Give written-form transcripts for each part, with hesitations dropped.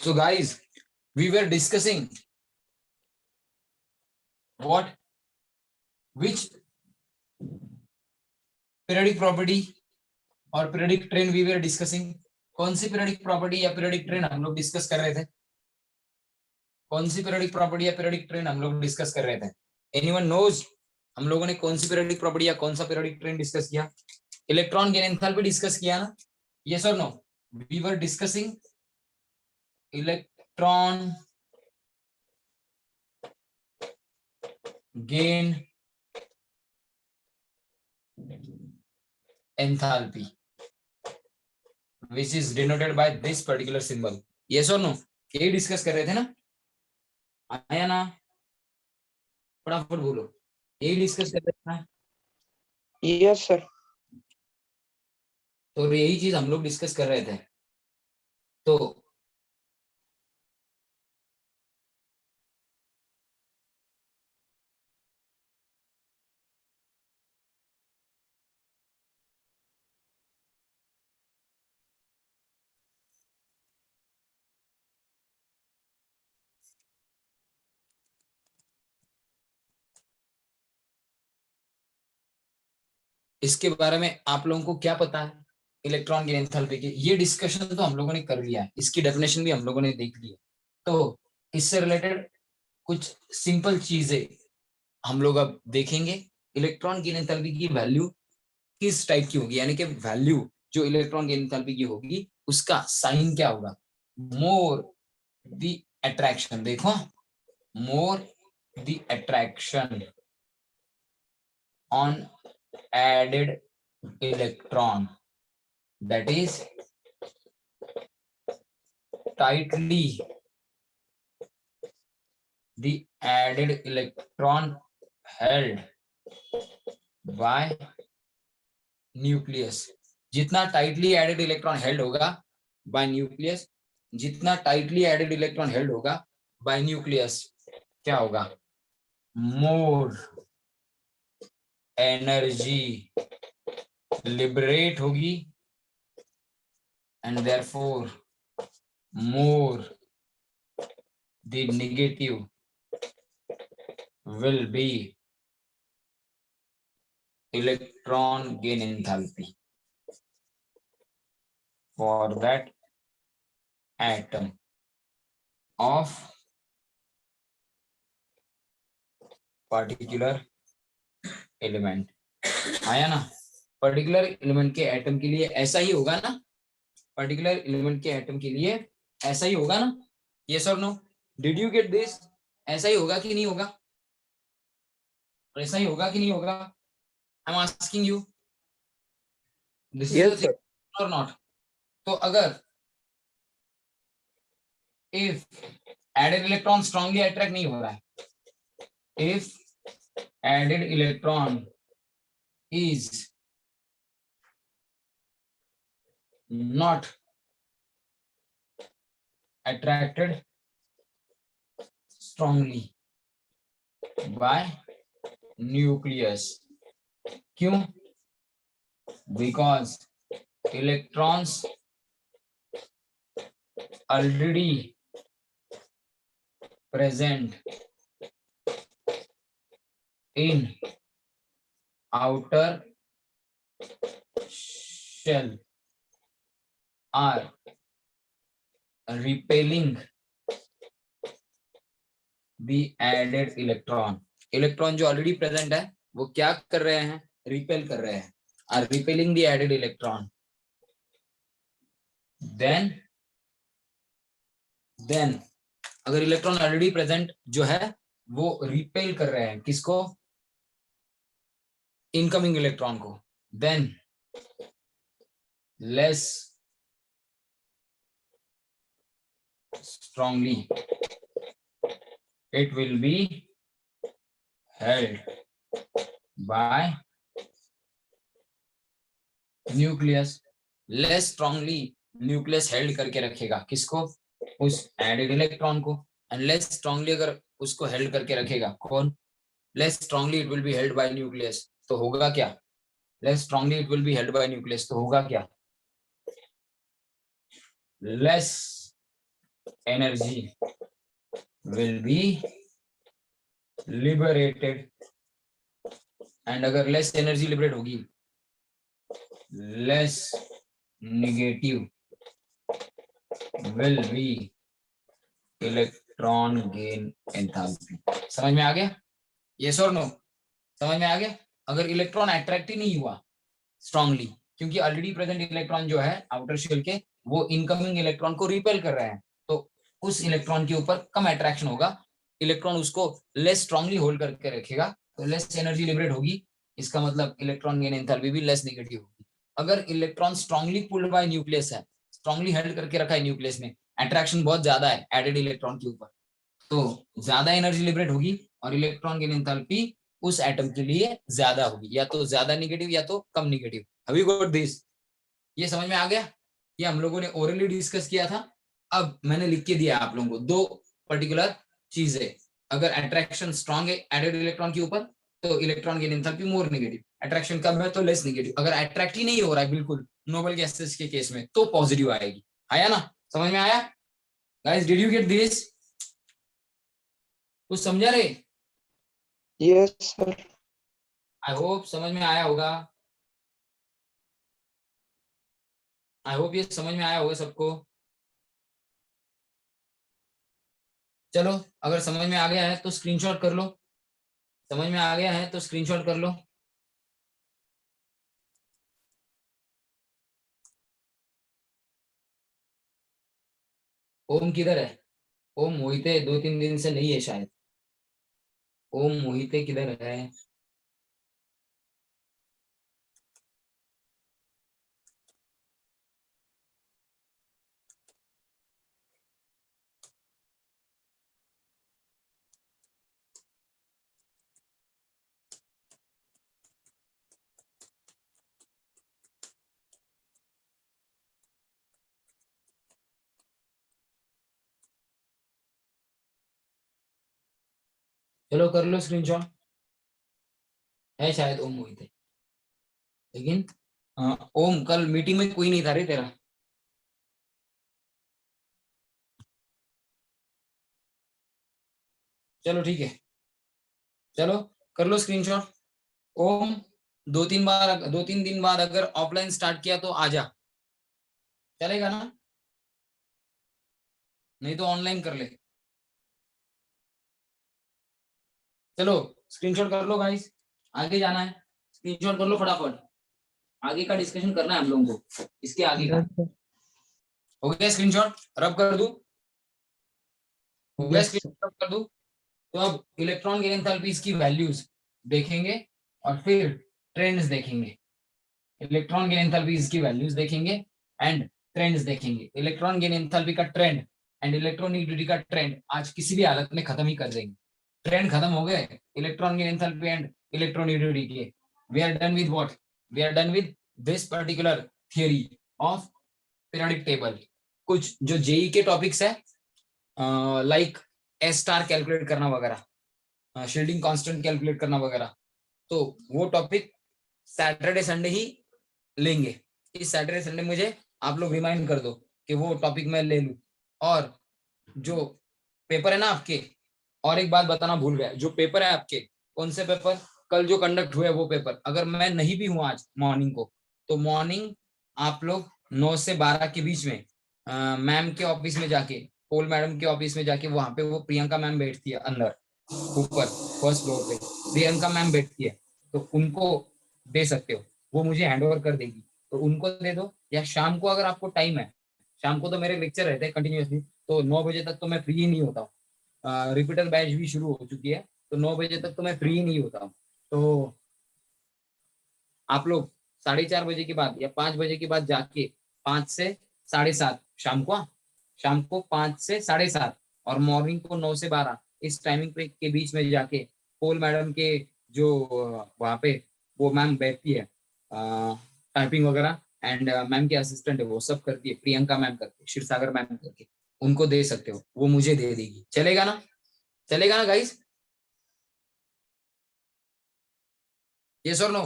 So guys, we were discussing which periodic property और periodic train we were discussing. कौन सी periodic property या periodic train हम लोग discuss कर रहे थे? कौन सी periodic property या periodic train हम लोग डिस्कस कर रहे थे? Anyone knows? हम लोगों ने कौन सी periodic property या कौन सा periodic train डिस्कस किया? इलेक्ट्रॉन गेन एंथैल्पी डिस्कस किया ना? Yes or no? We were discussing electron gain enthalpy, which is denoted by this particular symbol. Yes or no? यही डिस्कस कर रहे थे ना? आया ना? फटाफट बोलो. यही डिस्कस कर रहे थे ना? Yes sir. तो यही चीज हम लोग डिस्कस कर रहे थे. तो इसके बारे में आप लोगों को क्या पता है? इलेक्ट्रॉन गेन एंथैल्पी की ये डिस्कशन तो हम लोगों ने कर लिया है, इसकी डेफिनेशन भी हम लोगों ने देख ली है. तो इससे रिलेटेड कुछ सिंपल चीजें हम लोग अब देखेंगे. इलेक्ट्रॉन गेन एंथैल्पी की वैल्यू किस टाइप की होगी, यानी कि वैल्यू जो इलेक्ट्रॉन गेन एंथैल्पी की होगी उसका साइन क्या होगा? More the attraction. देखो, more the attraction on added electron, that is tightly the added electron held by nucleus. जितना टाइटली एडेड इलेक्ट्रॉन हेल्ड होगा बाय न्यूक्लियस, जितना टाइटली एडेड इलेक्ट्रॉन हेल्ड होगा बाय न्यूक्लियस, क्या होगा? मोर energy liberate होगी and therefore more the negative will be electron gain enthalpy for that atom of particular element. आया ना? Particular element के atom के लिए ऐसा ही होगा ना? पर्टिकुलर एलिमेंट के एटम के लिए ऐसा ही होगा ना? यस और no? Did you get this? ऐसा ही होगा कि नहीं होगा? ऐसा ही होगा कि नहीं होगा? आई am asking you. This is the thing और नॉट? तो अगर if added electron strongly attract नहीं हो रहा है, if added electron is not attracted strongly by nucleus, क्यों? Because electrons already present in outer shell are repelling the added electron. Electron जो already present है वो क्या कर रहे हैं? रिपेल कर रहे हैं. are repelling the added electron. then अगर इलेक्ट्रॉन ऑलरेडी प्रेजेंट जो है वो रिपेल कर रहे हैं किसको? इनकमिंग इलेक्ट्रॉन को. then less strongly it will be held by nucleus. less strongly nucleus held करके रखेगा किसको? उस एडेड इलेक्ट्रॉन को. एंड लेस स्ट्रांगली अगर उसको हेल्ड करके रखेगा कौन? Less strongly it will be held by nucleus. तो होगा क्या? Less strongly it will be held by nucleus तो होगा क्या? Less energy will be liberated, and अगर less energy liberate होगी, less negative will be electron gain enthalpy. समझ में आ गया? Yes or no? समझ में आ गया? अगर इलेक्ट्रॉन अट्रैक्ट ही नहीं हुआ स्ट्रांगली, क्योंकि ऑलरेडी प्रेजेंट इलेक्ट्रॉन जो है आउटर शेल के, वो इनकमिंग इलेक्ट्रॉन को रिपेल कर रहे हैं, तो उस इलेक्ट्रॉन के ऊपर कम अट्रैक्शन होगा, इलेक्ट्रॉन उसको लेस स्ट्रांगली होल्ड करके रखेगा, तो लेस एनर्जी लिबरेट होगी, इसका मतलब इलेक्ट्रॉन गेन एंथैल्पी भी लेस नेगेटिव होगी। अगर electron strongly pulled bye nucleus है, स्ट्रांगली हेल्ड करके रखा है न्यूक्लियस में, अट्रैक्शन बहुत ज्यादा है एडेड इलेक्ट्रॉन के ऊपर, तो ज्यादा एनर्जी लिबरेट होगी और इलेक्ट्रॉन गेन एंथैल्पी उस एटम के लिए ज्यादा होगी, या तो ज्यादा नेगेटिव या तो कम negative. Have you got this? ये समझ में आ गया? ये हम लोगों ने ओरली डिस्कस किया था, अब मैंने लिख के दिया आप लोगों को दो पर्टिकुलर चीजें। अगर अट्रैक्शन स्ट्रांग है एडेड इलेक्ट्रॉन के ऊपर, तो electron gain enthalpy more negative, attraction कम है तो लेस नेगेटिव, अगर अट्रैक्ट ही नहीं हो रहा है बिल्कुल नोबल गैसेस के केस में, तो पॉजिटिव आएगी। आया ना? समझ में आया guys? Did you get this? कुछ समझा रे? Yes, sir. आई होप समझ में आया होगा, आई होप ये समझ में आया होगा सबको। चलो, अगर समझ में आ गया है तो स्क्रीनशॉट कर लो, समझ में आ गया है तो स्क्रीनशॉट कर लो। ओम किधर है? ओम मोहिते 2-3 दिन से नहीं है शायद। ओम मोहिते किधर है? चलो कर लो स्क्रीनशॉट। है शायद ओम मोहिते, लेकिन ओम कल मीटिंग में कोई नहीं था रे तेरा। चलो ठीक है, चलो कर लो स्क्रीनशॉट। ओम 2-3 दिन बाद अगर ऑफलाइन स्टार्ट किया तो आजा, चलेगा ना? नहीं तो ऑनलाइन कर ले। चलो स्क्रीनशॉट कर लो गाइस, आगे जाना है, स्क्रीनशॉट कर लो फटाफट, आगे का डिस्कशन करना है हम लोगों को, इसके आगे का। हो गया स्क्रीनशॉट? रब कर दूं? हो गया यस स्क्रीनशॉट? रब कर दूं? तो अब इलेक्ट्रॉन गेन एंथैल्पीज की वैल्यूज देखेंगे और फिर ट्रेंड्स देखेंगे। इलेक्ट्रॉन गेन एंथैल्पीज की वैल्यूज देखेंगे एंड ट्रेंड्स देखेंगे। इलेक्ट्रॉन गेन एंथैल्पी का ट्रेंड एंड इलेक्ट्रोनेगेटिविटी का ट्रेंड आज किसी भी हालत में खत्म ही कर देंगे। ट्रेंड खत्म हो गए electron gain enthalpy and electronegativity के। We are done with what? We are done with this particular theory of periodic table. कुछ जो जेई के टॉपिक्स है, लाइक एस स्टार कैलकुलेट करना वगैरह, शील्डिंग कांस्टेंट कैलकुलेट करना वगैरह, तो वो टॉपिक सैटरडे संडे ही लेंगे। इस सैटरडे संडे मुझे आप लोग रिमाइंड कर दो कि वो टॉपिक मैं ले लूं। और जो पेपर है ना आपके, और एक बात बताना भूल गया, जो पेपर है आपके, कौन से पेपर कल जो कंडक्ट हुए वो पेपर, अगर मैं नहीं भी हूं आज मॉर्निंग को, तो मॉर्निंग आप लोग 9 से 12 के बीच में मैम के ऑफिस में जाके, पोल मैडम के ऑफिस में जाके, वहां पे वो प्रियंका मैम बैठती है अंदर ऊपर फर्स्ट फ्लोर पे, प्रियंका मैम बैठती है, तो उनको दे सकते हो, वो मुझे हैंड ओवर कर देगी, तो उनको दे दो। या शाम को अगर आपको टाइम है, शाम को तो मेरे लेक्चर रहते हैं कंटिन्यूअसली, तो 9 बजे तक तो मैं फ्री ही नहीं होता हूँ, रिपीटर बैच भी शुरू हो चुकी है, तो 9 बजे तक तो मैं फ्री ही नहीं होता हूँ। तो आप लोग 4:30 बजे के बाद या 5 बजे के बाद जाके 5 से 7:30 शाम को, शाम को 5 से 7:30 और मॉर्निंग को 9 से 12, इस टाइमिंग पे के बीच में जाके पोल मैडम के जो वहाँ पे वो मैम बैठती है टाइपिंग वगैरह, एंड मैम के असिस्टेंट है वो सब करती है, प्रियंका मैम करती है, क्षीरसागर मैम करके, उनको दे सकते हो, वो मुझे दे देगी। चलेगा ना? चलेगा ना गाइस? यस और no?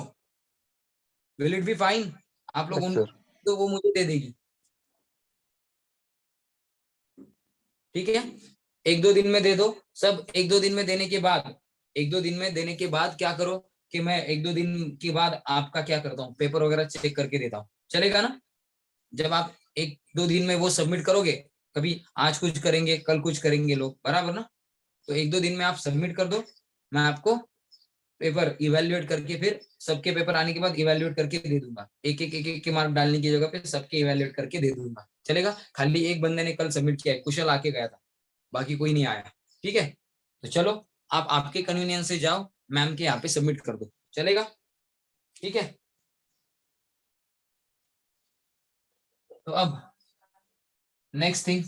Will it be fine? आप लोग यस उनको सर। तो वो मुझे दे देगी। ठीक है, एक दो दिन में दे दो सब। एक दो दिन में देने के बाद, एक दो दिन में देने के बाद क्या करो कि मैं एक दो दिन के बाद आपका क्या करता हूँ, पेपर वगैरह चेक करके देता हूँ, चलेगा ना? जब आप एक दो दिन में वो सबमिट करोगे, कभी आज कुछ करेंगे कल कुछ करेंगे लोग, बराबर ना? तो एक दो दिन में आप सबमिट कर दो, मैं आपको पेपर इवेल्युएट करके, फिर सबके पेपर आने के बाद इवेल्युएट करके दे दूंगा। एक एक के मार्क डालने की जगह पे सबके इवेल्युएट करके दे दूंगा, चलेगा? खाली एक बंदे ने कल सबमिट किया है, कुशल आके गया था, बाकी कोई नहीं आया। ठीक है, तो चलो आप आपके कन्वीनियंस से जाओ, मैम के यहाँ पे सबमिट कर दो, चलेगा? ठीक है, तो अब next thing,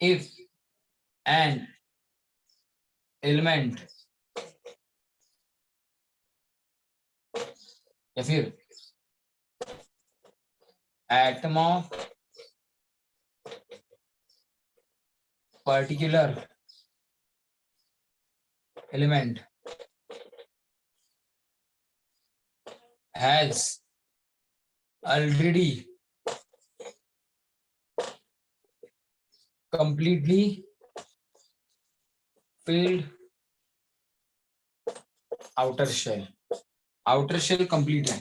if an element या फिर atom of particular element has already completely filled outer shell, outer shell complete है,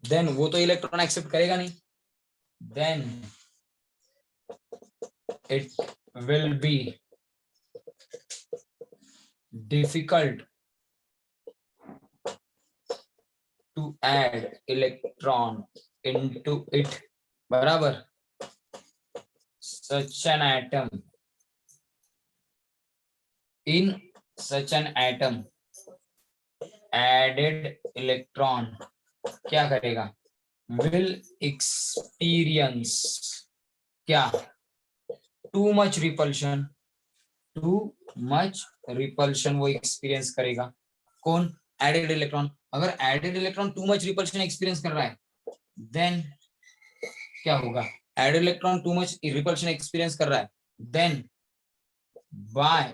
देन वो तो इलेक्ट्रॉन एक्सेप्ट करेगा नहीं, then it will be difficult to add electron into it, बराबर? such an atom, in such an atom added electron क्या करेगा, will experience क्या, too much repulsion, too much repulsion वो एक्सपीरियंस करेगा। कौन? Added electron. अगर added electron too much repulsion experience कर रहा है, देन क्या होगा? Added electron too much repulsion experience कर रहा है, देन बाय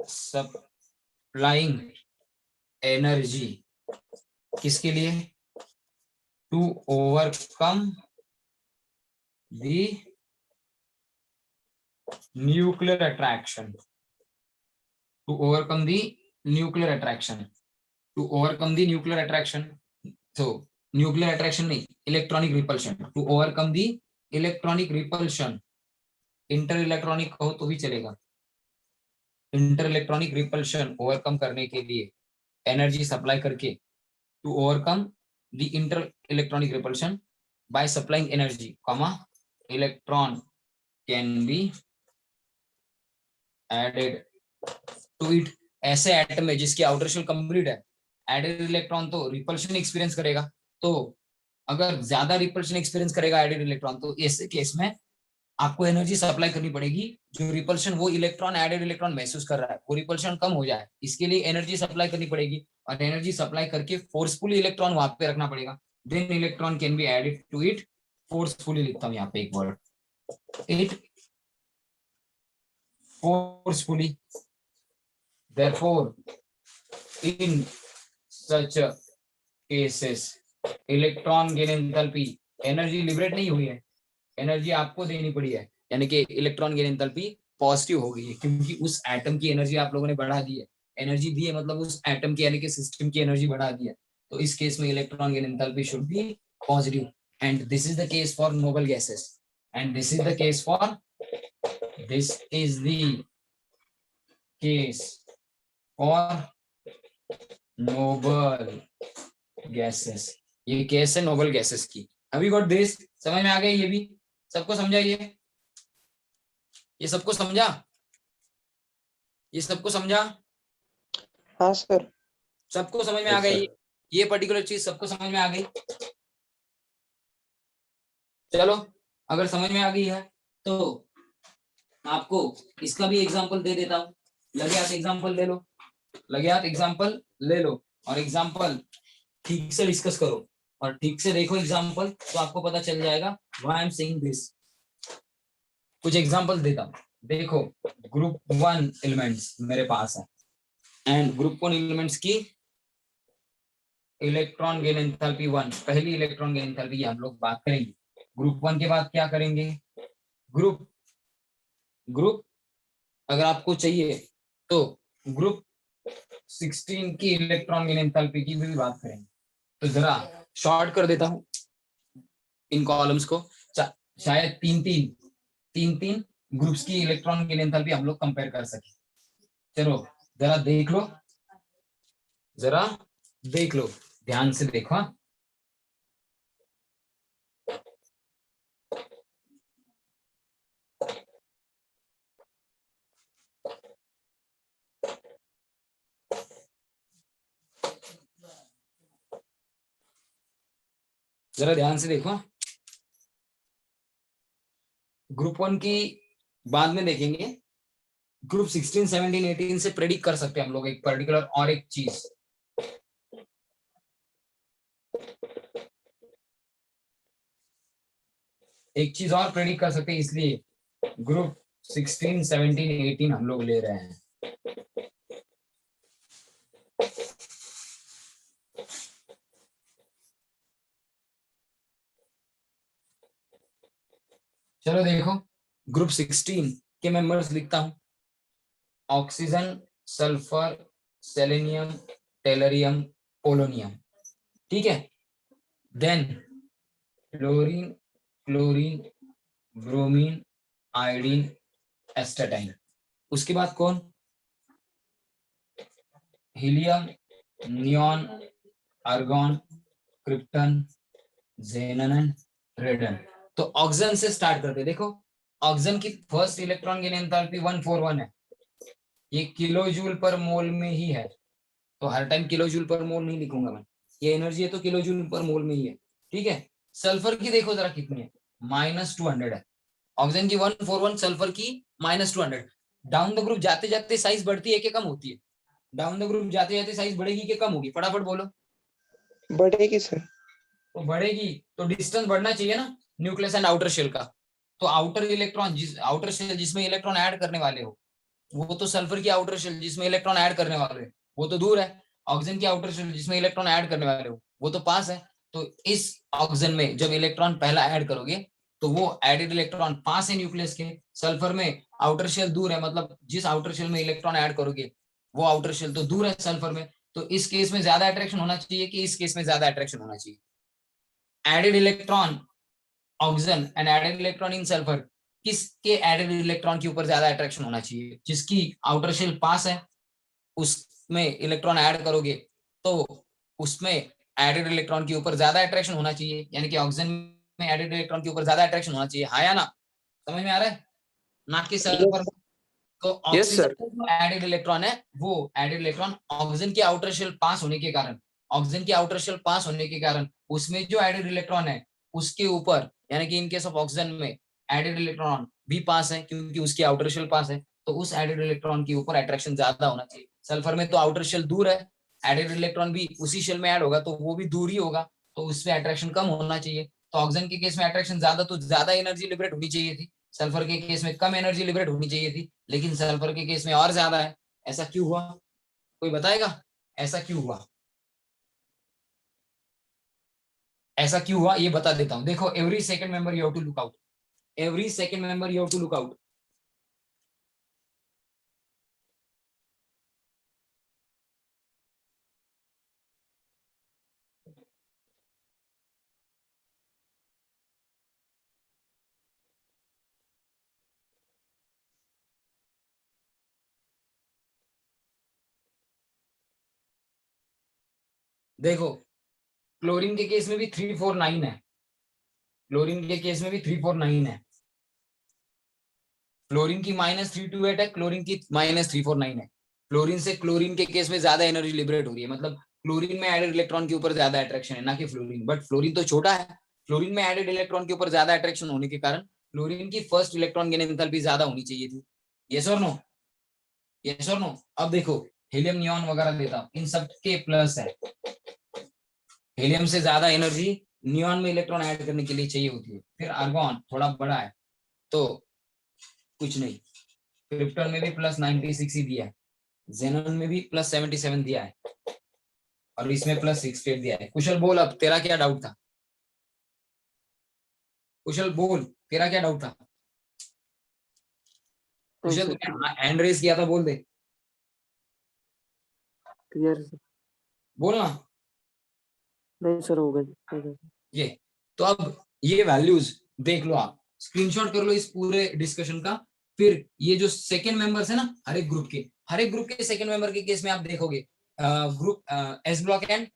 सप्लाइंग एनर्जी किसके लिए? To overcome the nuclear attraction, to overcome the nuclear attraction, to overcome the nuclear attraction, so nuclear attraction नहीं, electronic repulsion, to overcome the electronic repulsion, inter electronic कहो तो भी चलेगा, inter electronic repulsion overcome करने के लिए energy supply करके, to overcome the inter electronic repulsion by supplying energy comma electron can be added to it. ऐसे atom है जिसकी आउटर शेल कंप्लीट है, एडेड इलेक्ट्रॉन तो रिपल्शन एक्सपीरियंस करेगा, तो अगर ज्यादा रिपल्शन एक्सपीरियंस करेगा एडेड इलेक्ट्रॉन, तो ऐसे केस में आपको एनर्जी सप्लाई करनी पड़ेगी, जो रिपल्शन वो इलेक्ट्रॉन एडेड इलेक्ट्रॉन महसूस कर रहा है वो रिपल्शन कम हो जाए, इसके लिए एनर्जी सप्लाई करनी पड़ेगी, और एनर्जी सप्लाई करके फोर्सफुली इलेक्ट्रॉन वहां पे रखना पड़ेगा, then electron can be added to it forcefully. लिखता हूं यहाँ पे एक word, it forcefully, therefore in such cases electron gain enthalpy, energy liberate नहीं हुई है, एनर्जी आपको देनी पड़ी है, यानी कि इलेक्ट्रॉन गेन एंथैल्पी पॉजिटिव हो गई है, क्योंकि उस एटम की एनर्जी आप लोगों ने बढ़ा दी है, एनर्जी दी है मतलब उस एटम की यानी कि सिस्टम की एनर्जी बढ़ा दी है, तो इस केस में electron gain enthalpy should be positive, and this is the case for noble gases, and this is the case for, this is the case for noble gases, ये केस है noble gases की। अभी got this, समझ में आ गई? ये भी सबको समझा? ये सबको समझा? ये सबको समझा? हाँ सर। सबको समझ में आ गई? ये पर्टिकुलर चीज सबको समझ में आ गई? चलो, अगर समझ में आ गई है तो आपको इसका भी एग्जांपल दे देता हूँ, लगे हाथ एग्जांपल ले लो, लगे हाथ एग्जांपल ले लो, और एग्जांपल ठीक से डिस्कस करो और ठीक से देखो एग्जांपल, तो आपको पता चल जाएगा why I am saying this. कुछ एग्जांपल देता हूँ, देखो ग्रुप 1 एलिमेंट्स मेरे पास है, एंड ग्रुप 1 एलिमेंट्स की इलेक्ट्रॉन गेन एंथैल्पी 1, पहली इलेक्ट्रॉन गेन एंथैल्पी हम लोग बात करेंगे। ग्रुप 1 के बाद क्या करेंगे? ग्रुप ग्रुप अगर आपको चाहिए तो ग्रुप 16 की इलेक्ट्रॉन एंथैल्पी की भी बात करेंगे। तो जरा शॉर्ट कर देता हूं इन कॉलम्स को, शायद तीन तीन ग्रुप्स की इलेक्ट्रॉन एंथैल्पी हम लोग कंपेयर कर सके। चलो जरा देख लो, जरा देख लो, ध्यान से देखो। जरा ध्यान से देखो, ग्रुप 1 की बाद में देखेंगे, ग्रुप 16, 17, 18 से प्रेडिक्ट कर सकते हैं हम लोग एक पर्टिकुलर और एक चीज। एक चीज और प्रेडिक्ट कर सकते हैं, इसलिए ग्रुप 16, 17, 18 हम लोग ले रहे हैं। चलो देखो, ग्रुप 16 के मेंबर्स लिखता हूं, oxygen, sulphur, selenium, tellurium, polonium. ठीक है, then chlorine, chlorine, bromine, iodine, astatine. उसके बाद कौन, helium, neon, argon, krypton, xenon, radon. तो ऑक्सीजन से स्टार्ट करते, देखो ऑक्सीजन की फर्स्ट इलेक्ट्रॉन गेन एंथैल्पी 141 है, ये किलो जूल पर मोल में ही है। तो हर टाइम किलो जूल पर मोल नहीं लिखूंगा मैं, ये एनर्जी है तो किलो जूल पर मोल में ही है। ठीक है, सल्फर की देखो जरा कितनी है, -200 है। ऑक्सीजन की 141, सल्फर की -200। डाउन द ग्रुप जाते जाते साइज बढ़ती है कि कम होती है? डाउन द ग्रुप जाते जाते साइज बढ़ेगी कि कम होगी? फटाफट बोलो। बढ़ेगी सर। तो बढ़ेगी तो डिस्टेंस बढ़ना चाहिए ना, न्यूक्लियस एंड आउटर शेल का। तो आउटर इलेक्ट्रॉन, आउटर शेल जिसमें इलेक्ट्रॉन ऐड करने वाले हो, वो तो सल्फर की आउटर शेल जिसमें इलेक्ट्रॉन ऐड करने वाले हो वो तो दूर है। ऑक्सीजन की आउटर शेल जिसमें इलेक्ट्रॉन ऐड करने वाले हो वो तो पास है। तो इस ऑक्सीजन में जब इलेक्ट्रॉन पहला ऐड करोगे तो वो एडेड इलेक्ट्रॉन पास है न्यूक्लियस के। सल्फर में आउटर शेल दूर है, मतलब जिस आउटर शेल में इलेक्ट्रॉन ऐड करोगे वो आउटर शेल तो दूर है सल्फर में। तो इस केस में ज्यादा अट्रैक्शन होना चाहिए कि इस केस में ज्यादा अट्रैक्शन होना चाहिए? Added electron oxygen and added electron in sulphur, किसके एडेड इलेक्ट्रॉन के ऊपर ज्यादा अट्रैक्शन होना चाहिए? जिसकी आउटर शेल पास है उसमें इलेक्ट्रॉन ऐड करोगे तो उसमें एडेड इलेक्ट्रॉन के ऊपर ज्यादा अट्रैक्शन होना चाहिए, यानी कि ऑक्सीजन में एडेड इलेक्ट्रॉन के ऊपर ज्यादा अट्रैक्शन होना चाहिए। हाँ या ना? समझ में आ रहा है? ना कि सल्फर। यस। तो यस ऑक्सीजन सर। का जो एडेड इलेक्ट्रॉन है वो एडेड इलेक्ट्रॉन ऑक्सीजन की आउटर शेल पास होने के कारण, ऑक्सीजन की आउटर शेल पास होने के कारण उसमें जो एडेड इलेक्ट्रॉन है उसके ऊपर, यानी कि इन केस ऑफ ऑक्सीजन में एडेड इलेक्ट्रॉन भी पास है क्योंकि उसकी आउटर शेल पास है, तो उस एडेड इलेक्ट्रॉन के ऊपर अट्रैक्शन ज्यादा होना चाहिए। सल्फर में तो आउटर शेल दूर है, एडेड इलेक्ट्रॉन भी उसी शेल में ऐड होगा तो वो भी दूर ही होगा, तो उसमें अट्रैक्शन कम होना चाहिए। तो ऑक्सीजन के केस में अट्रैक्शन ज्यादा, तो ज्यादा एनर्जी लिबरेट होनी चाहिए थी। सल्फर के केस में कम एनर्जी लिबरेट होनी चाहिए थी, लेकिन सल्फर के केस में और ज्यादा है। ऐसा क्यों हुआ? कोई बताएगा ऐसा क्यों हुआ? ऐसा क्यों हुआ ये बता देता हूं, देखो every second member you have to look out, every second member you have to look out. देखो क्लोरीन के केस में भी 349 है, क्लोरीन के केस में भी 349 है, क्लोरीन की -328 है, क्लोरीन की -349 है। क्लोरीन से क्लोरीन के केस में ज्यादा एनर्जी लिबरेट हो रही है, मतलब क्लोरीन में एडेड इलेक्ट्रॉन के ऊपर ज्यादा अट्रैक्शन है ना कि फ्लोरीन, बट फ्लोरीन तो छोटा है। क्लोरीन में एडेड इलेक्ट्रॉन के ऊपर ज्यादा अट्रैक्शन होने के कारण क्लोरीन की फर्स्ट इलेक्ट्रॉन गेन एंथैल्पी ज्यादा होनी चाहिए थी। यस और नो? यस और नो? अब देखो हीलियम, नियॉन वगैरह देता हूं, इन सब के प्लस है। हीलियम से ज्यादा एनर्जी नियॉन में इलेक्ट्रॉन ऐड करने के लिए चाहिए होती है। फिर आर्गॉन थोड़ा बड़ा है तो कुछ नहीं, क्रिप्टन में भी +96 ही दिया है, जेनन में भी +77 दिया है, और इसमें +68 दिया है। कुशल बोल, अब तेरा क्या डाउट था? कुशल बोल, तेरा क्या डाउट था? कुशल सर, तूने हैंड रेस किया था, बोल दे, क्लियर सर। बोलना। नहीं सर, हो गया। ये तो अब ये वैल्यूज देख लो, आप स्क्रीनशॉट कर लो इस पूरे डिस्कशन का। फिर ये जो सेकंड मेंबर्स है ना, हर एक ग्रुप के सेकंड मेंबर के केस में आप देखोगे, group S block and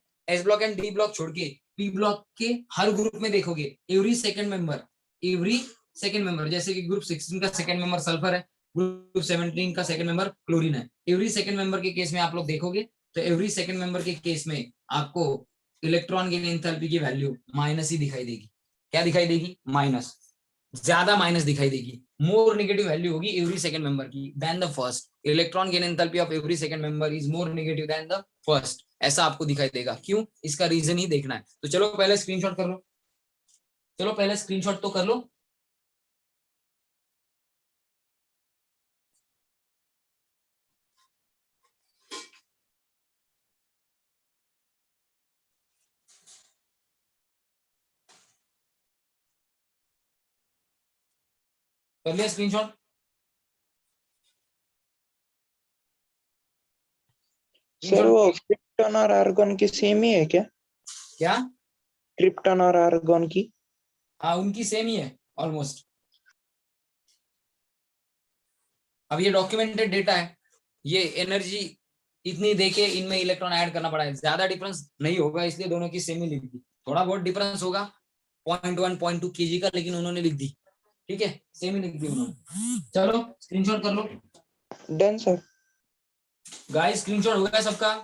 D block छोड़ के पी ब्लॉक के हर ग्रुप में देखोगे एवरी सेकंड मेंबर, जैसे कि ग्रुप 16 का सेकंड मेंबर सल्फर है, ग्रुप 17 का सेकंड मेंबर क्लोरीन है। एवरी सेकंड मेंबर के केस में आप लोग देखोगे तो एवरी सेकंड मेंबर के केस में आपको इलेक्ट्रॉन गेन एंथैल्पी की वैल्यू माइनस ही दिखाई देगी। क्या दिखाई देगी? माइनस, ज्यादा माइनस दिखाई देगी। मोर नेगेटिव वैल्यू होगी एवरी सेकंड मेंबर की than the first. Electron gain enthalpy of every second member is more negative than the first, ऐसा आपको दिखाई देगा। क्यों? इसका रीजन ही देखना है। तो चलो पहले स्क्रीनशॉट कर लो, चलो पहले स्क्रीनशॉट तो कर लो। कर लिया स्क्रीनशॉट? सर वो क्रिप्टन और आर्गन की सेम ही है क्या? क्या? क्रिप्टन और आर्गन की? हाँ, उनकी सेम ही है ऑलमोस्ट। अब ये डॉक्यूमेंटेड डेटा है, ये एनर्जी इतनी देके इनमें इलेक्ट्रॉन ऐड करना पड़ा है, ज्यादा डिफरेंस नहीं होगा, इसलिए दोनों की सेम ही लिख दी। थोड़ा बहुत डिफरेंस होगा 0.1 0.2 kg का, लेकिन उन्होंने लिख दी, ठीक है, सेम ही लिख दी उन्होंने। चलो स्क्रीनशॉट कर लो डन सर। गाइस, स्क्रीनशॉट हो गया सबका?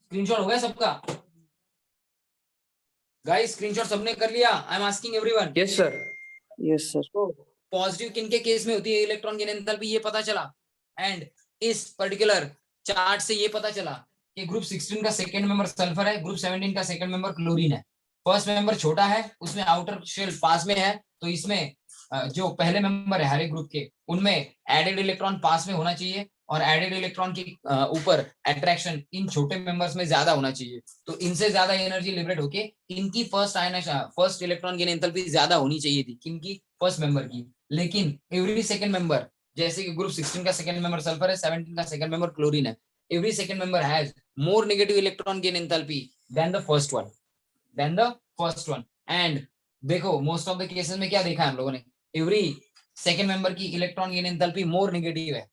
स्क्रीनशॉट हो गया सबका गाइस? स्क्रीनशॉट सबने कर लिया? आई am asking everyone. Yes sir. Yes sir. तो पॉजिटिव किनके केस में होती है इलेक्ट्रॉन गेन एंथैल्पी, ये पता चला। एंड इस पर्टिकुलर चार्ट से ये पता चला कि ग्रुप 16 का सेकंड मेंबर सल्फर है, ग्रुप 17 का सेकंड मेंबर क्लोरीन है। फर्स्ट मेंबर छोटा है, उसमें आउटर शेल पास में है, तो इसमें जो पहले मेंबर है हर एक ग्रुप के, उनमें एडेड इलेक्ट्रॉन पास में होना चाहिए, और एडेड इलेक्ट्रॉन के ऊपर अट्रैक्शन इन छोटे मेंबर्स में ज्यादा होना चाहिए। तो इनसे ज्यादा एनर्जी लिबरेट होके इनकी फर्स्ट इलेक्ट्रॉन गेन एंथैल्पी ज्यादा होनी चाहिए थी, किनकी? फर्स्ट मेंबर की। लेकिन एवरी सेकंड मेंबर, जैसे कि ग्रुप 16 का सेकंड मेंबर सल्फर है, 17 का सेकंड मेंबर क्लोरीन है, every second member has more negative electron gain enthalpy than the first one. And देखो मोस्ट ऑफ द केसेस में क्या देखा है हम लोगों ने, एवरी सेकंड मेंबर की electron gain enthalpy more negative है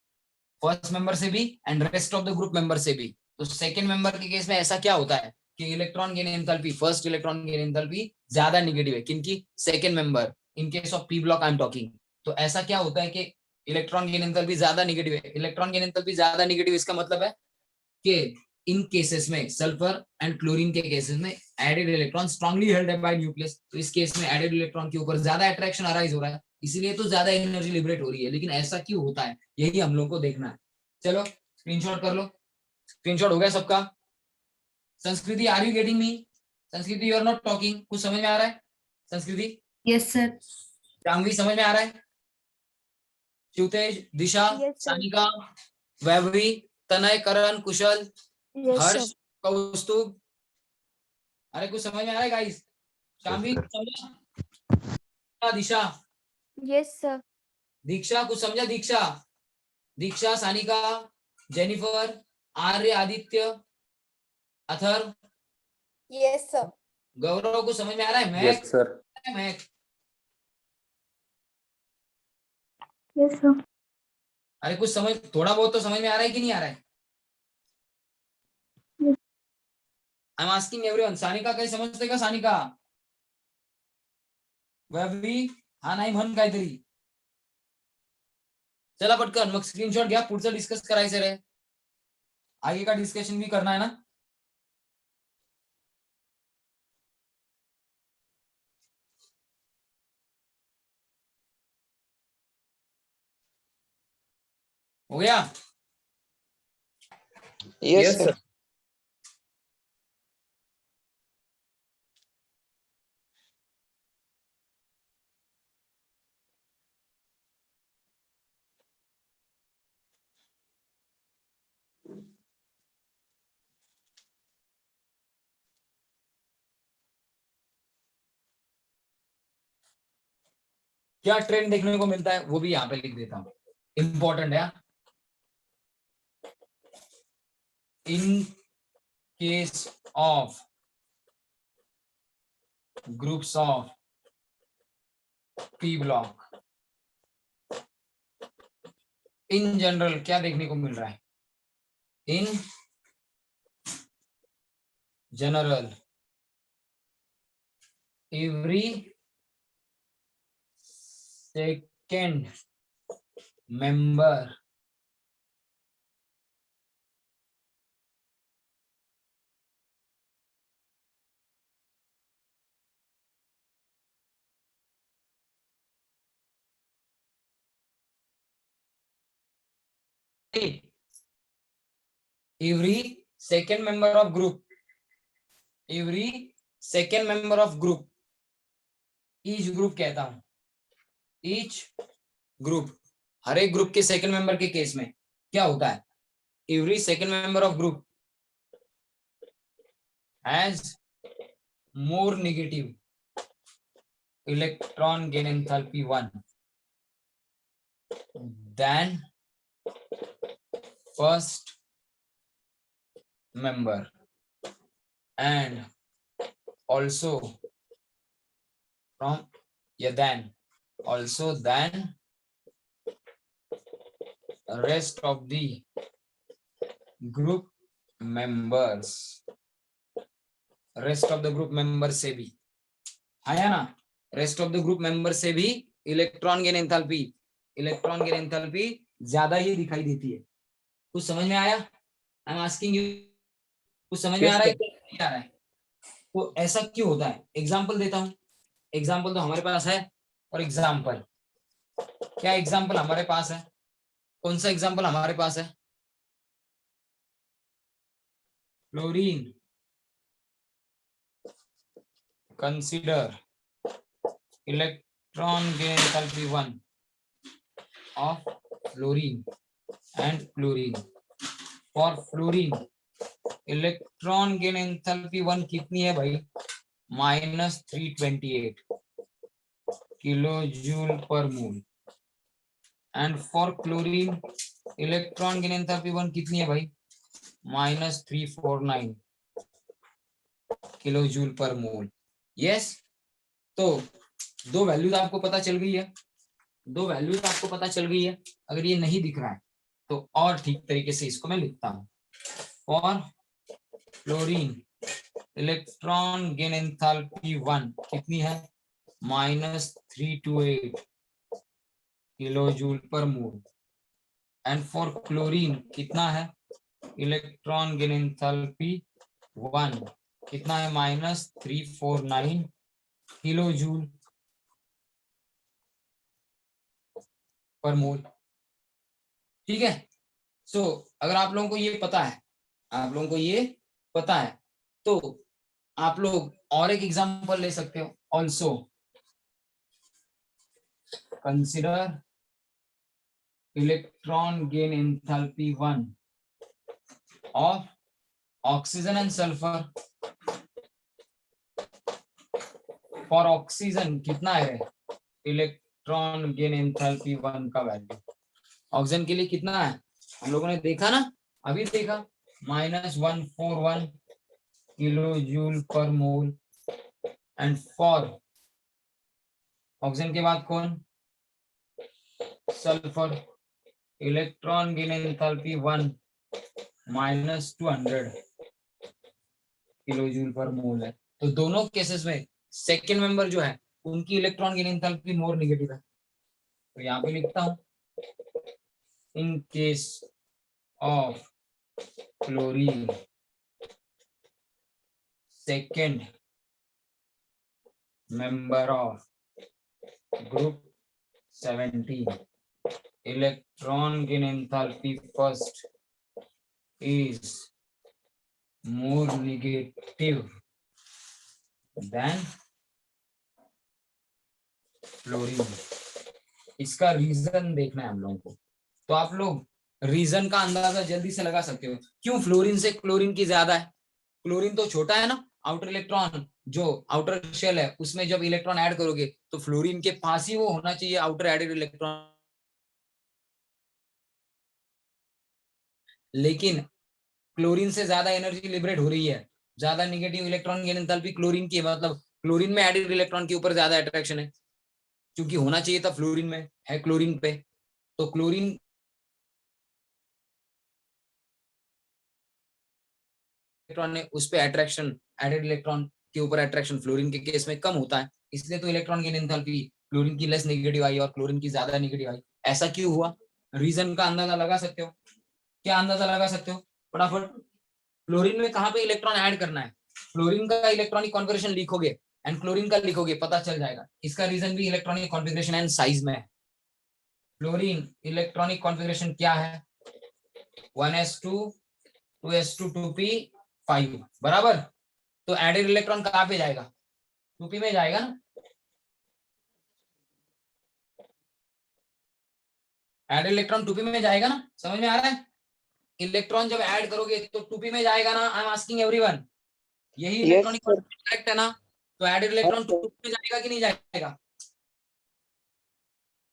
फर्स्ट मेंबर से भी and rest of the group member से भी। तो सेकंड मेंबर के केस में ऐसा क्या होता है कि electron gain enthalpy, first electron gain enthalpy ज्यादा नेगेटिव है, किनकी? Second member, in case of P block I am talking. तो ऐसा क्या होता है कि इलेक्ट्रॉन गेन एंथैल्पी ज्यादा नेगेटिव है। इलेक्ट्रॉन गेन एंथैल्पी ज्यादा नेगेटिव, इसका मतलब है कि इन केसेस में, सल्फर एंड क्लोरीन के केसेस में, added electron strongly held by nucleus. तो इस केस में एडेड इलेक्ट्रॉन के ऊपर ज्यादा अट्रैक्शन अराइज हो रहा है, इसीलिए तो ज्यादा एनर्जी लिबरेट हो रही है। लेकिन ऐसा क्यों होता है, यही हम लोग को देखना है। चलो स्क्रीनशॉट कर लो। स्क्रीनशॉट हो गया सबका? संस्कृति, आर यू गेटिंग मी? संस्कृति, यू आर नॉट टॉकिंग। कुछ समझ में आ रहा है संस्कृति? Yes sir. जाह्नवी समझ में आ रहा है? शिवतेज, दिशा, सानिका, वैभवी, तनय, करण, कुशल, हर्ष, कौस्तुभ, अरे कुछ समझ में आ रहा है गाइस? शाम्भी कुछ समझा? दिशा, यस सर। दीक्षा कुछ समझा? दीक्षा, सानिका, जेनिफर, आर्य, आदित्य, अथर्व, यस सर। गौरव को समझ में आ रहा है? Yes sir. महक, यस सर। अरे कुछ समझ, थोड़ा बहुत तो समझ में आ रहा है कि नहीं आ रहा है? आई एम आस्किंग एवरीवन। सानिका काही समजते का? सानिका, वैभवी, हा नाही म्हण काहीतरी. चला पटकन मग स्क्रीनशॉट घ्या, पुढचं डिस्कस करायचं रे, आगे का डिस्कशन भी करना है ना. हो गया? Yes sir. क्या ट्रेंड देखने को मिलता है वो भी यहाँ पे लिख देता हूँ, इंपॉर्टेंट है। इन case of groups of P block, in general क्या देखने को मिल रहा है? In general every second member every second member of group, every second member of group, each group कहता हूं, each group, हर एक ग्रुप के सेकंड मेंबर के केस में क्या होता है? every second member of group has more negative electron gain enthalpy 1 than first member, and also from than also than rest of the group members, rest of the group members से भी आया ना, rest of the group member से भी electron gain enthalpy ज्यादा ही दिखाई देती है। कुछ समझ में आया? आई एम आस्किंग यू, कुछ समझ में आ रहा है कि नहीं आ रहा है? तो ऐसा क्यों होता है? एग्जांपल देता हूं, एग्जांपल तो हमारे पास है, और एग्जांपल क्या, एग्जांपल हमारे पास है, कौन सा एग्जांपल हमारे पास है? Fluorine, consider electron gain enthalpy 1 of fluorine and chlorine. For fluorine electron gain enthalpy 1 कितनी है भाई? -328 kilojoule per mole. And for chlorine electron gain enthalpy 1 कितनी है भाई? -349 किलोजूल पर मोल। यस, तो दो वैल्यूज आपको पता चल गई है, दो वैल्यूज आपको पता चल गई है। अगर ये नहीं दिख रहा है तो और ठीक तरीके से इसको मैं लिखता हूं। For fluorine electron gain enthalpy 1 कितनी है? -328 kilojoule per mole. And for chlorine कितना है? इलेक्ट्रॉन गेन एंथैल्पी 1 कितना है? -349 किलोजूल पर मोल। ठीक है, सो अगर आप लोगों को ये पता है, आप लोगों को ये पता है, तो आप लोग और एक एग्जांपल ले सकते हो। Also consider electron gain enthalpy 1 of oxygen and sulphur. For oxygen कितना है इलेक्ट्रॉन गेन एंथैल्पी 1 का वैल्यू? ऑक्सीजन के लिए कितना है? हम लोगों ने देखा ना, अभी देखा, -141 kilojoule per mole. And for oxygen के बाद कौन? Sulphur electron gain enthalpy 1 -200 kilojoule per मोल है। तो दोनों केसेस में सेकेंड मेंबर जो है उनकी electron gain enthalpy more negative है। तो यहाँ पे लिखता हूं, in case of chlorine second member of group 17 electron gain enthalpy first is more negative than fluorine. इसका रीजन देखना है हम लोगों को। तो आप लोग रीजन का अंदाजा जल्दी से लगा सकते हो, क्यों फ्लोरीन से क्लोरीन की ज्यादा है? क्लोरीन तो छोटा है ना, आउटर इलेक्ट्रॉन जो आउटर शेल है उसमें जब इलेक्ट्रॉन ऐड करोगे तो फ्लोरीन के पास ही वो होना चाहिए आउटर एडेड इलेक्ट्रॉन, लेकिन क्लोरीन से ज्यादा एनर्जी लिबरेट हो रही है, ज्यादा negative electron gain enthalpy chlorine की है, मतलब क्लोरीन में एडेड इलेक्ट्रॉन के ऊपर ज्यादा अट्रैक्शन है, क्योंकि होना चाहिए था फ्लोरीन में, है क्लोरीन पे। तो क्लोरीन इलेक्ट्रॉन है उस पे अट्रैक्शन, एडेड इलेक्ट्रॉन के ऊपर अट्रैक्शन फ्लोरीन के केस में कम होता है, इसलिए तो इलेक्ट्रॉन गेन एंथैल्पी क्लोरीन की लेस नेगेटिव आई और क्लोरीन की ज्यादा नेगेटिव आई। ऐसा क्यों हुआ? रीजन का अंदाजा लगा सकते हो? क्या अंदाजा लगा सकते हो फटाफट? क्लोरीन में कहां पे इलेक्ट्रॉन ऐड करना है, फ्लोरीन का इलेक्ट्रॉनिक कॉन्फ़िगरेशन लिखोगे एंड क्लोरीन का लिखोगे, पता चल जाएगा। इसका रीजन भी इलेक्ट्रॉनिक कॉन्फ़िगरेशन एंड साइज में है। फ्लोरीन इलेक्ट्रॉनिक कॉन्फ़िगरेशन क्या है? 1s2 2s2 2p5 बराबर। तो एडेड इलेक्ट्रॉन कहां पे जाएगा? 2p में जाएगा ना। एडेड इलेक्ट्रॉन 2p में जाएगा ना, समझ में आ रहा है? इलेक्ट्रॉन जब ऐड करोगे तो 2p में जाएगा ना। आई एम आस्किंग एवरीवन, यही Yes, इलेक्ट्रॉनिक sir. करेक्ट है ना? तो एडेड इलेक्ट्रॉन 2p में जाएगा कि नहीं जाएगा?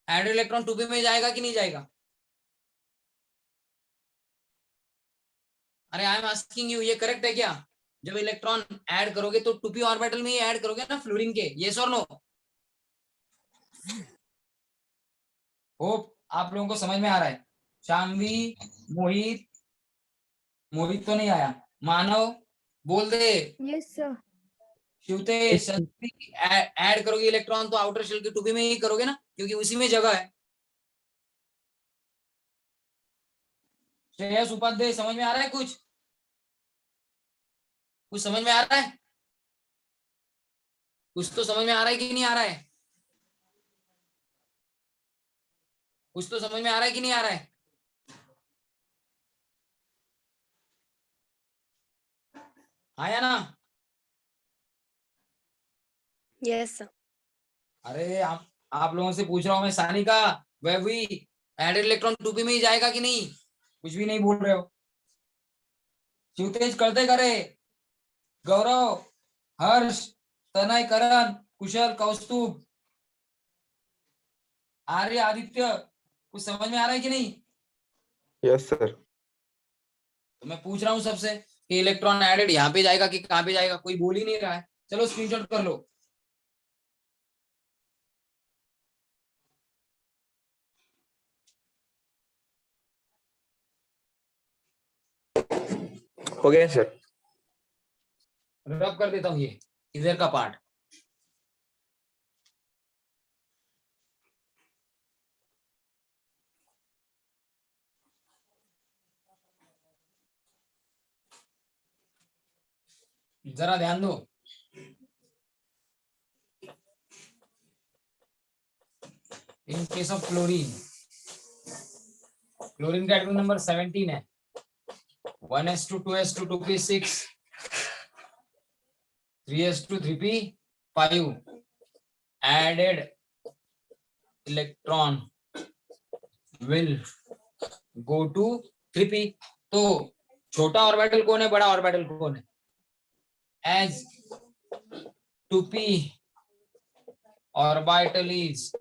एडेड इलेक्ट्रॉन 2p में जाएगा कि नहीं जाएगा? अरे आई एम आस्किंग यू, ये करेक्ट है क्या? जब इलेक्ट्रॉन ऐड करोगे तो 2p ऑर्बिटल में ही ऐड करोगे ना फ्लोरीन के, यस और नो? होप आप लोगों को समझ में आ रहा है। शाम्वी, मोहित, मोहित तो नहीं आया, मानव बोल दे। Yes sir. शिवतेश, ऐड करोगे इलेक्ट्रॉन तो आउटर शेल के 2p में ही करोगे ना, क्योंकि उसी में जगह है। श्रेयस उपाध्याय, समझ में आ रहा है कुछ? कुछ समझ में आ रहा है? कुछ तो समझ में आ रहा है कि नहीं आ रहा है? कुछ तो समझ में आ रहा है कि नहीं आ रहा है? आया ना? Yes sir. अरे आप लोगों से पूछ रहा हूं मैं, Sanika, Vaibhavi, added electron 2p में ही जाएगा कि नहीं? कुछ भी नहीं बोल रहे हो। शिवतेज करते करे, गौरव, हर्ष, तनय, करण, कुशल, कौस्तुभ, आर्य, आदित्य, कुछ समझ में आ रहा है कि नहीं? Yes, sir. तो मैं पूछ रहा हूँ सबसे कि इलेक्ट्रॉन एडेड यहाँ पे जाएगा कि कहाँ पे जाएगा, कोई बोल ही नहीं रहा है। चलो स्क्रीनशॉट कर लो। हो गया सर. रब कर देता हूँ ये इधर का पार्ट। जरा ध्यान दो। इन केस ऑफ क्लोरीन, क्लोरीन का एटॉमिक नंबर 17 है। 1s2 2s2 2p6 3s2 3p5 added electron will go to 3p। तो छोटा ऑर्बिटल कौन है, बड़ा ऑर्बिटल कौन है? as 2p orbital is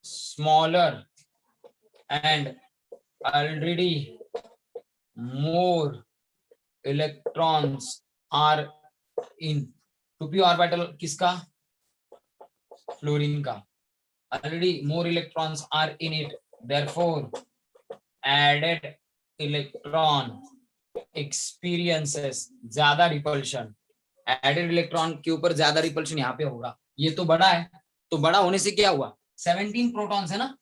smaller and already more electrons are in 2p orbital किसका? फ्लोरीन का। already more electrons are in it, therefore added electron experiences ज्यादा रिपल्शन। एडेड इलेक्ट्रॉन के ऊपर ज्यादा रिपल्शन यहाँ पे होगा। ये तो बड़ा है, तो बड़ा होने से क्या हुआ? 17 प्रोटॉन्स है ना,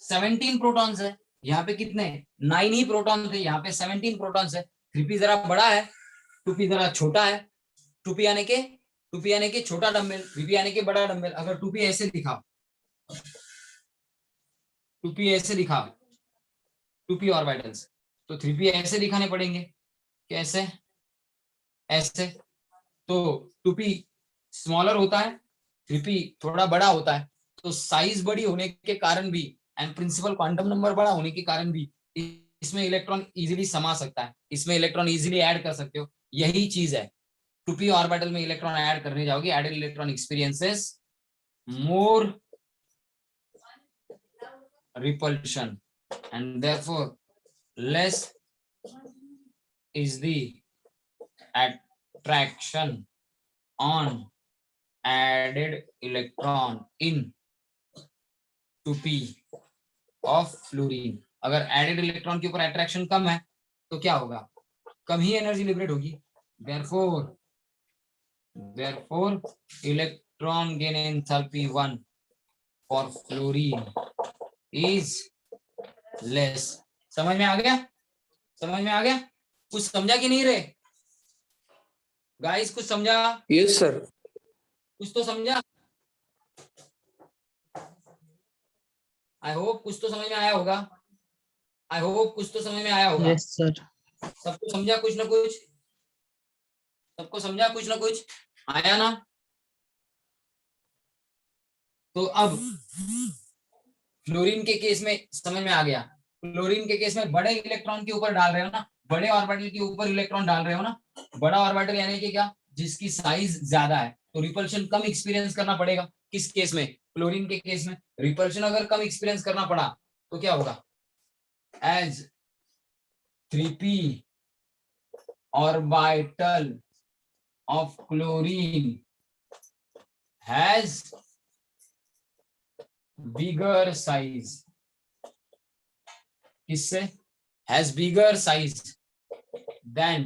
17 प्रोटॉन्स है। यहाँ पे कितने? 9 ही प्रोटॉन थे, यहाँ पे 17 प्रोटॉन्स है। 3p जरा बड़ा है, 2p जरा छोटा है। 2p यानी के छोटा डंबल, 3p यानी के बड़ा डंबल। अगर 2p ऐसे दिखा, 2p ऐसे दिखा, 2p ऑर्बिटल्स, तो 3p ऐसे दिखाने पड़ेंगे। कैसे? ऐसे। तो 2p स्मॉलर होता है, 3p थोड़ा बड़ा होता है। तो साइज बड़ी होने के कारण भी एंड प्रिंसिपल क्वांटम नंबर बड़ा होने के कारण भी इसमें इलेक्ट्रॉन इजीली समा सकता है, इसमें इलेक्ट्रॉन इजीली ऐड कर सकते हो। यही चीज है, 2p ऑर्बिटल में इलेक्ट्रॉन ऐड करने जाओगे, added electron experiences more repulsion and therefore less is the attraction on added electron in 2p of fluorine. अगर एडेड इलेक्ट्रॉन के ऊपर अट्रैक्शन कम है तो क्या होगा, कम ही एनर्जी लिबरेट होगी. therefore electron gain enthalpy 1 for fluorine is less. समझ में आ गया, समझ में आ गया, कुछ समझा कि नहीं रे गाइस, कुछ समझा? Yes sir. कुछ तो समझा. आई होप कुछ तो समझ में आया होगा. आई होप कुछ तो समझ में आया होगा. Yes sir. सबको समझा कुछ ना कुछ, सबको समझा कुछ ना कुछ आया ना. तो अब फ्लोरीन के केस में समझ में आ गया. फ्लोरीन के केस में बड़े इलेक्ट्रॉन के ऊपर डाल रहे हो ना, बड़े ऑर्बिटल के ऊपर इलेक्ट्रॉन डाल रहे हो ना. बड़ा ऑर्बिटल यानी कि क्या, जिसकी साइज ज्यादा है, तो रिपल्शन कम एक्सपीरियंस करना पड़ेगा. किस केस में, फ्लोरीन के केस में. रिपल्शन अगर कम एक्सपीरियंस करना पड़ा तो क्या होगा, as 3p orbital of chlorine has bigger size. किससे, has bigger size than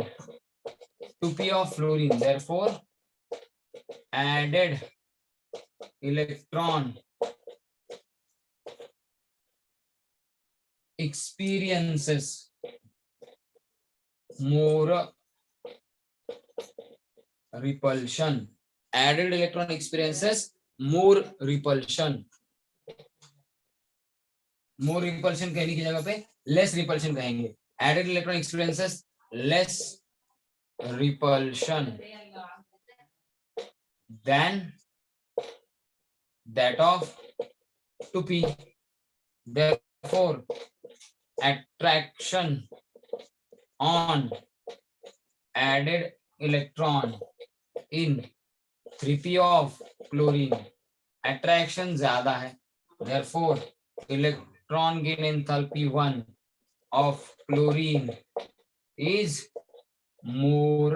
2p of fluorine, therefore added electron experiences more repulsion. Added electron experiences more repulsion. more repulsion कहने की जगह पे less repulsion कहेंगे. added electron experiences less repulsion than that of 2p. Therefore attraction on added electron in 3p of chlorine, attraction ज्यादा है, therefore electron gain enthalpy 1 of chlorine is more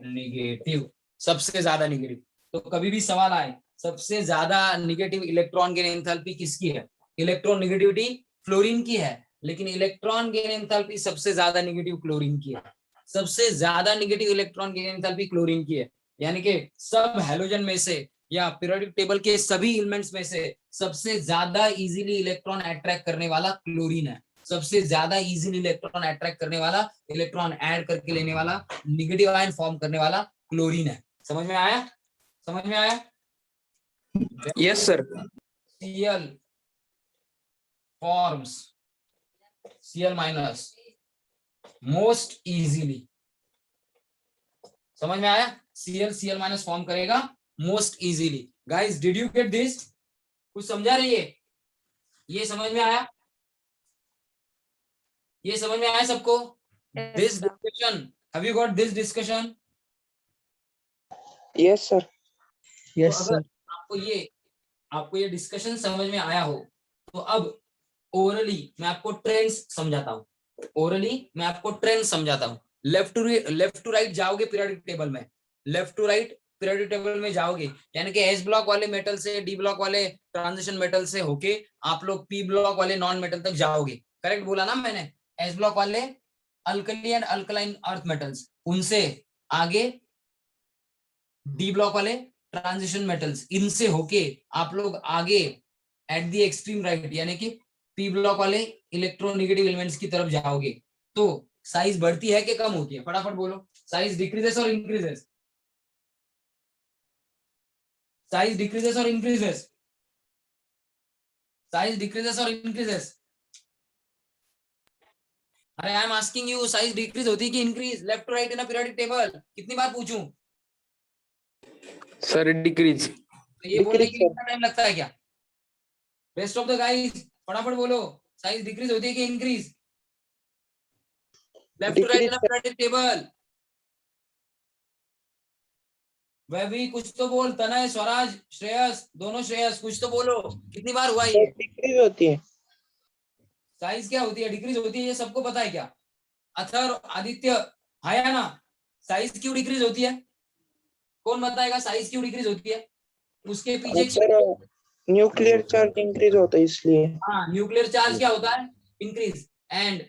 negative. सबसे ज्यादा negative. तो कभी भी सवाल आए, सबसे ज्यादा निगेटिव इलेक्ट्रॉन गेन एंथैल्पी किसकी है, इलेक्ट्रॉन नेगेटिविटी फ्लोरीन की है, लेकिन इलेक्ट्रॉन गेन एंथैल्पी सबसे ज्यादा नेगेटिव क्लोरीन की है. सबसे ज्यादा negative electron gain enthalpy chlorine की है. यानी कि सब हैलोजन में से या पीरियोडिक टेबल के सभी एलिमेंट्स में से सबसे ज्यादा इजीली इलेक्ट्रॉन अट्रैक्ट करने वाला क्लोरीन है. सबसे ज्यादा इजीली इलेक्ट्रॉन अट्रैक्ट करने वाला, इलेक्ट्रॉन ऐड करके लेने वाला, नेगेटिव आयन फॉर्म करने वाला क्लोरीन है. समझ में आया, समझ में आया? Yes sir. Cl forms Cl minus most easily. समझ में आया? Cl minus फॉर्म करेगा most easily. Guys, did you get this? कुछ समझा रही है? ये समझ में आया? ये समझ में आया सबको? This discussion, have you got this discussion? Yes sir. Yes तो सर. अगर आपको ये डिस्कशन समझ में आया हो तो अब ओरली मैं आपको ट्रेंड्स समझाता हूँ. ओरली मैं आपको ट्रेंड समझाता हूँ. लेफ्ट टू राइट जाओगे पीरियोडिक टेबल में, left to right periodic table में जाओगे, यानी कि एस ब्लॉक वाले मेटल से, डी ब्लॉक वाले ट्रांजिशन मेटल से होके आप लोग पी ब्लॉक वाले नॉन मेटल तक जाओगे. करेक्ट बोला ना मैंने? एस ब्लॉक वाले alkali and alkaline earth metals, उनसे आगे डी ब्लॉक वाले ट्रांजिशन मेटल्स, इनसे होके आप लोग आगे एट द एक्सट्रीम राइट यानी कि पी ब्लॉक वाले इलेक्ट्रोनेगेटिव एलिमेंट्स की तरफ जाओगे. तो साइज बढ़ती है कि कम होती है? फटाफट बोलो. साइज डिक्रीजेस और इंक्रीजेस? साइज डिक्रीजेस और इंक्रीजेस? साइज डिक्रीजेस और इंक्रीजेस? अरे I am asking you, size decrease होती है कि increase? Left to right in a periodic table कितनी बार पूछूं? Sir decrease. तो ये बोलने के लिए Decrease, इतना टाइम लगता है क्या? रेस्ट ऑफ द गाइस फटाफट बोलो. साइज डिक्रीज होती है कि increase? Left to right in a Decrease, periodic table. वह भी कुछ तो बोल, तनय, स्वराज, श्रेयस, दोनों श्रेयस, कुछ तो बोलो, कितनी बार हुआ ये? डिक्रीज होती है। साइज क्या होती है, डिक्रीज होती है, ये सबको पता है क्या? अथर, आदित्य, हाँ या ना? साइज क्यों डिक्रीज होती है? कौन बताएगा साइज क्यों डिक्रीज होती है? उसके पीछे सर न्यूक्लियर चार्ज इंक्रीज होता है इसलिए। हाँ, न्यूक्लियर चार्ज क्या होता है? इंक्रीज। एंड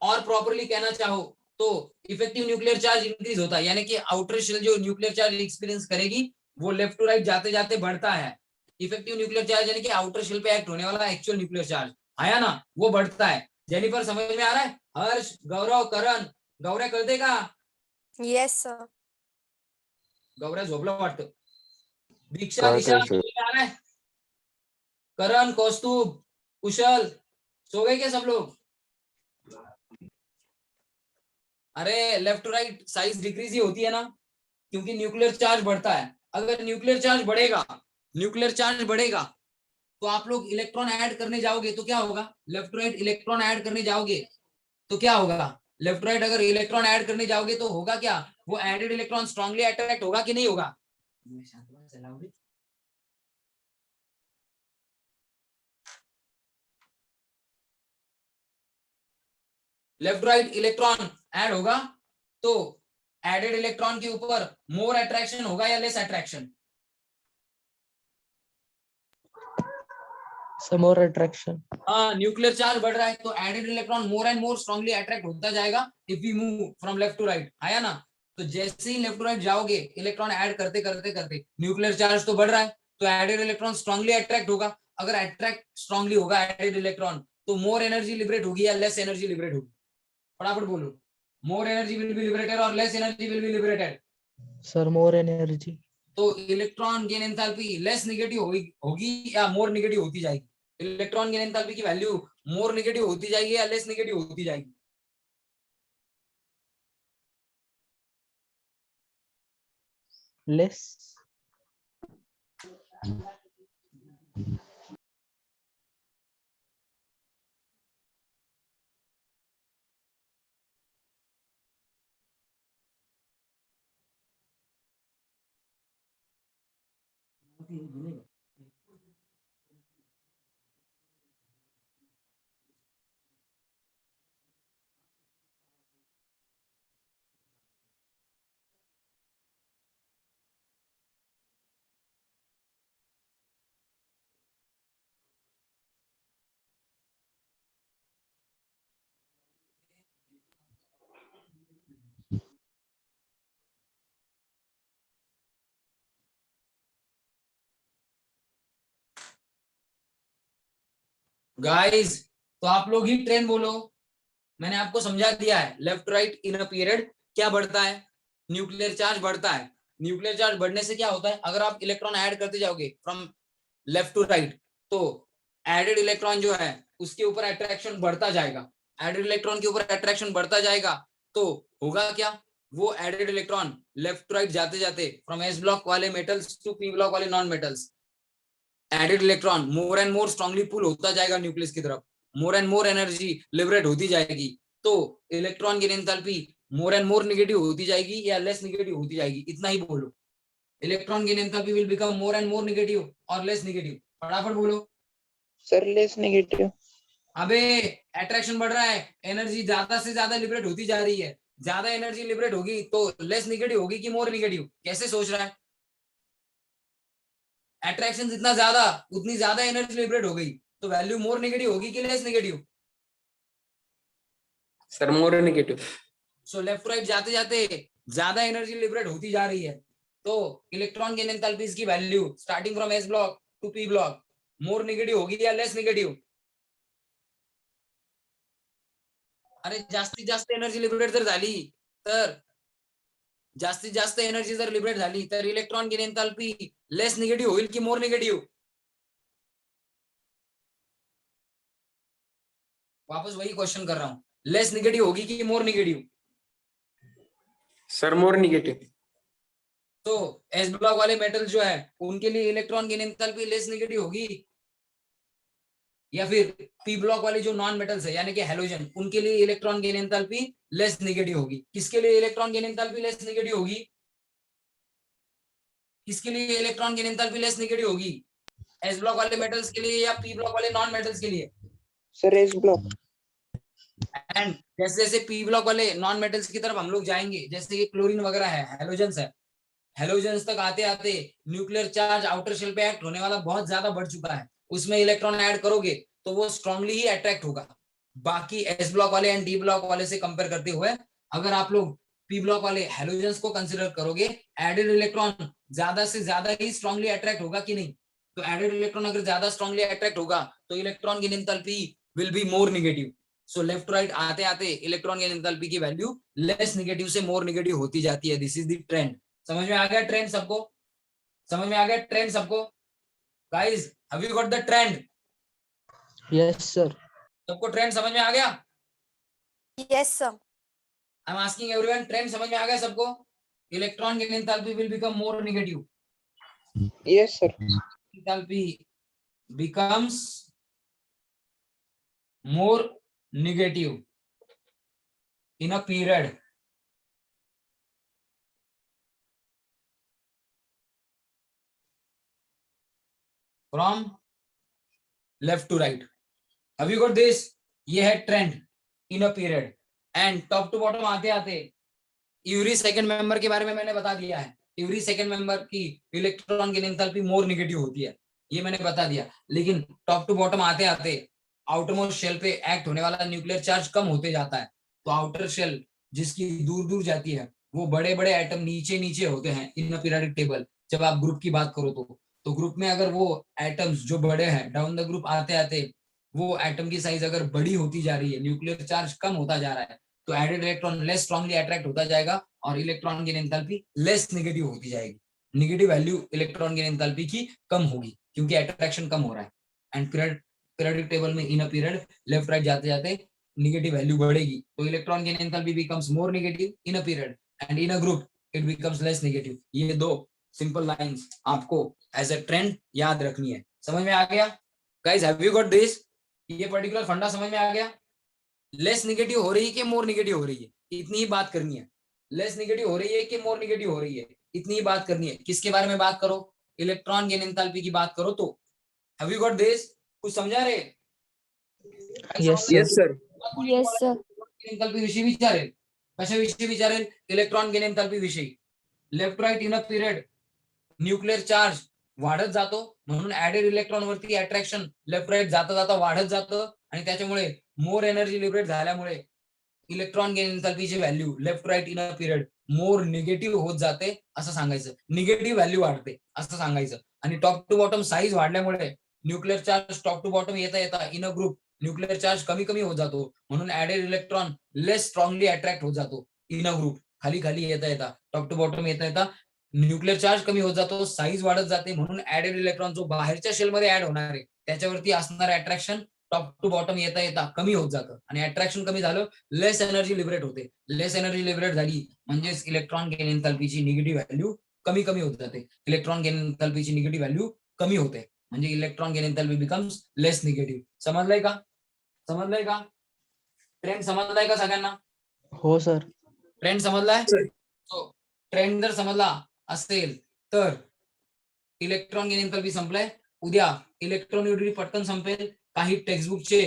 और प्रॉपरली कहना चाहो तो इफेक्टिव न्यूक्लियर चार्ज इंक्रीज होता है, यानी कि आउटर शेल जो न्यूक्लियर चार्ज एक्सपीरियंस करेगी वो लेफ्ट टू राइट जाते जाते बढ़ता है। इफेक्टिव न्यूक्लियर चार्ज यानी कि आउटर शेल पे एक्ट होने वाला एक्चुअल न्यूक्लियर चार्ज, आया ना, वो बढ़ता है। जेनिफर समझ में आ रहा है? हर्ष, गौरव, करण, गौरव कर देगा? Yes, sir. गौरव झोपला वाटतं. दीक्षा, कळतंय दिशा सर. समझ में आ रहा है? करण, कौस्तुभ, कुशल, सो गए क्या सब लोग? अरे left to right size decrease ही होती है ना, क्योंकि न्यूक्लियर चार्ज बढ़ता है। अगर न्यूक्लियर चार्ज बढ़ेगा, न्यूक्लियर चार्ज बढ़ेगा तो आप लोग इलेक्ट्रॉन ऐड करने जाओगे तो क्या होगा? Left to right electron add करने जाओगे तो क्या होगा? लेफ्ट राइट अगर इलेक्ट्रॉन ऐड करने जाओगे तो होगा क्या? वो एडेड इलेक्ट्रॉन स्ट्रांगली अट्रैक्ट होगा कि नहीं होगा? लेफ्ट राइट इलेक्ट्रॉन ऐड होगा तो एडेड इलेक्ट्रॉन के ऊपर मोर अट्रैक्शन होगा या less attraction? Some more attraction. हाँ, न्यूक्लियर चार्ज बढ़ रहा है तो added electron more and more strongly attract होता जाएगा if we move from left to right, आया ना? तो जैसे ही लेफ्ट टू राइट जाओगे इलेक्ट्रॉन ऐड करते करते करते न्यूक्लियर चार्ज तो बढ़ रहा है तो एडेड इलेक्ट्रॉन स्ट्रांगली अट्रैक्ट होगा। अगर अट्रैक्ट स्ट्रांगली होगा एडेड इलेक्ट्रॉन तो मोर एनर्जी लिबरेट होगी या लेस एनर्जी लिबरेट होगी? फटाफट बोलो, more energy will be liberated और less energy will be liberated? Sir, more energy. तो electron gain enthalpy less negative होगी या मोर नेगेटिव होती जाएगी? इलेक्ट्रॉन गेन एंथैल्पी की वैल्यू मोर नेगेटिव होती जाएगी या लेस नेगेटिव होती जाएगी? Less. गाइस तो आप लोग ही ट्रेन बोलो, मैंने आपको समझा दिया है। Left right in a period क्या बढ़ता है? न्यूक्लियर चार्ज बढ़ता है। न्यूक्लियर चार्ज बढ़ने से क्या होता है? अगर आप इलेक्ट्रॉन ऐड करते जाओगे फ्रॉम लेफ्ट टू राइट तो एडेड इलेक्ट्रॉन जो है उसके ऊपर अट्रैक्शन बढ़ता जाएगा। एडेड इलेक्ट्रॉन के ऊपर अट्रैक्शन बढ़ता जाएगा तो होगा क्या? वो added electron left to right जाते जाते फ्रॉम एस ब्लॉक वाले मेटल्स टू पी ब्लॉक वाले non metals, added electron more and more strongly pull होता जाएगा न्यूक्लियस की तरफ, more and more energy liberate होती जाएगी। तो इलेक्ट्रॉन की enthalpy more and more negative होती जाएगी या लेस नेगेटिव होती जाएगी? इतना ही बोलो। इलेक्ट्रॉन की enthalpy will become more and more negative और लेस नेगेटिव? फटाफट बोलो। Sir less negative. अबे अट्रैक्शन बढ़ रहा है, एनर्जी ज्यादा से ज्यादा लिबरेट होती जा रही है, ज्यादा एनर्जी लिबरेट होगी तो लेस नेगेटिव होगी कि मोर नेगेटिव? कैसे सोच रहा है? अट्रैक्शन जितना ज्यादा उतनी ज्यादा एनर्जी लिबरेट हो गई तो वैल्यू मोर नेगेटिव होगी कि less negative? Sir, more negative. So left right जाते जाते ज्यादा एनर्जी लिबरेट होती जा रही है तो इलेक्ट्रॉन गेन एंथैल्पीज की value starting from S block to P block more negative होगी या लेस नेगेटिव? अरे जास्तीत जास्त एनर्जी लिबरेट जर झाली तर जास्तीत जास्त एनर्जी जर लिबरेट झाली तर electron gain enthalpy less negative होईल की मोर नेगेटिव? वापस वही क्वेश्चन कर रहा हूं, लेस नेगेटिव होगी कि more negative? Sir, more negative. तो एस ब्लॉक वाले मेटल जो है उनके लिए electron gain enthalpy less negative होगी या फिर पी ब्लॉक वाले जो नॉन मेटल्स है यानी कि हैलोजन उनके लिए electron gain enthalpy less negative होगी? किसके लिए electron gain enthalpy less negative होगी? किसके लिए electron gain enthalpy less negative होगी? एस ब्लॉक वाले मेटल्स के लिए या पी ब्लॉक वाले नॉन मेटल्स के लिए? Sir S block. एंड जैसे जैसे पी ब्लॉक वाले नॉन मेटल्स की तरफ हम लोग जाएंगे, जैसे ये क्लोरीन वगैरह है, हेलोजेंस है, हेलोजेंस तक आते आते न्यूक्लियर चार्ज आउटर शेल पे एक्ट होने वाला बहुत ज्यादा बढ़ चुका है, उसमें इलेक्ट्रॉन ऐड करोगे तो वो स्ट्रांगली ही अट्रैक्ट होगा। बाकी एस ब्लॉक वाले एंड डी ब्लॉक वाले से कंपेयर करते हुए अगर आप लोग पी ब्लॉक वाले हेलोजेंस को कंसिडर करोगे, एडेड इलेक्ट्रॉन ज्यादा से ज्यादा ही स्ट्रांगली अट्रैक्ट होगा कि नहीं? तो एडेड इलेक्ट्रॉन अगर ज्यादा स्ट्रांगली अट्रैक्ट होगा तो electron gain enthalpy will be more negative. So left right आते आते इलेक्ट्रॉन गेन एंथैल्पी की वैल्यू लेस नेगेटिव से मोर नेगेटिव होती जाती है। This is the trend. समझ में आ गया ट्रेंड सबको? समझ में आ गया ट्रेंड सबको? Guys have you got the trend? Yes, sir. सबको ट्रेंड समझ में आ गया? Yes, sir. I am asking everyone, trend समझ में आ गया सबको? Electron gain enthalpy will become more negative. Yes sir. Enthalpy becomes more negative in a period from left to right. Have you got this? ये है trend in a period. And top to bottom आते आते every second member के बारे में मैंने बता दिया है। एवरी सेकंड मेंबर की electron gain enthalpy more negative होती है, ये मैंने बता दिया। लेकिन टॉप टू बॉटम आते आते आउटरमोस्ट शेल पे एक्ट होने वाला न्यूक्लियर चार्ज कम होते जाता है। तो आउटर शेल जिसकी दूर दूर जाती है वो बड़े बड़े एटम नीचे नीचे होते हैं इन अ पीरियोडिक टेबल। जब आप ग्रुप की बात करो तो ग्रुप में अगर वो एटम्स जो बड़े हैं डाउन द ग्रुप आते आते वो एटम की साइज अगर बड़ी होती जा रही है, न्यूक्लियर चार्ज कम होता जा रहा है, तो added electron less strongly attract होता जाएगा और electron gain enthalpy less negative होती जाएगी। Negative value electron gain enthalpy की कम होगी क्योंकि अट्रैक्शन कम हो रहा है। एंड पीरियोडिक टेबल में इन अ पीरियड लेफ्ट राइट जाते जाते नेगेटिव वैल्यू बढ़ेगी, तो electron gain enthalpy becomes more negative in a period and in a group it becomes less negative. ये दो सिंपल लाइंस आपको एज अ ट्रेंड याद रखनी है। समझ में आ गया guys? Have you got this? ये पर्टिकुलर फंडा समझ में आ गया? लेस नेगेटिव हो रही है कि मोर नेगेटिव हो रही है, इतनी ही बात करनी है। लेस नेगेटिव हो रही है कि मोर नेगेटिव हो रही है, इतनी ही बात करनी है। किसके बारे में बात करो? इलेक्ट्रॉन गेन एंथैल्पी की बात करो। तो हैव यू गॉट दिस? कुछ समझा रहे? Yes, sir. यस सर। Yes, sir. एंथैल्पी विषयी विचारेल, कशाविषयी विचारेल? इलेक्ट्रॉन गेन एंथैल्पी विषयी। Left right in a period nuclear charge वाढत जातो म्हणून ऍडेड इलेक्ट्रॉन वरती अट्रॅक्शन लेफ्ट राइट जाता जाता वाढत जातं आणि त्याच्यामुळे मोर एनर्जी लिबरेट झाल्यामुळे इलेक्ट्रॉन गेन एंथैल्पीची value left right in a period more negative होत जाते असं सांगायचं। निगेटिव्ह व्हॅल्यू वाढते असं सांगायचं। आणि टॉप टू बॉटम साईज वाढल्यामुळे nuclear charge top to bottom येता येता in a group nuclear charge कमी कमी होत जातो म्हणून added electron less strongly attract होत जातो इन अ ग्रुप। खाली खाली येता येता टॉप टू बॉटम येता येता न्यूक्लियर चार्ज कमी होत जातो, साईज वाढत जाते म्हणून ऍडेड इलेक्ट्रॉन जो बाहेरच्या शेलमध्ये ऍड होणार आहे त्याच्यावरती असणारे अट्रॅक्शन टॉप टू बॉटम येता येता कमी होत जातं आणि अट्रॅक्शन कमी झालं लेस एनर्जी लिबरेट होते। लेस एनर्जी लिबरेट झाली म्हणजेच इलेक्ट्रॉन गेन एंथैल्पीची निगेटिव्ह व्हॅल्यू कमी कमी होत जाते। इलेक्ट्रॉन गेन एंथैल्पीची निगेटिव्ह व्हॅल्यू कमी होते म्हणजे electron gain enthalpy becomes less negative. समजलंय का? समजलंय का? ट्रेंड समजलाय का सगळ्यांना? हो सर. ट्रेंड समजलाय? ट्रेंड जर समजला असेल तर इलेक्ट्रॉन गेन एंथैल्पी संपलाय। उद्या इलेक्ट्रॉन न्यूट्री पटकन संपेल, काही टेक्स्टबुकचे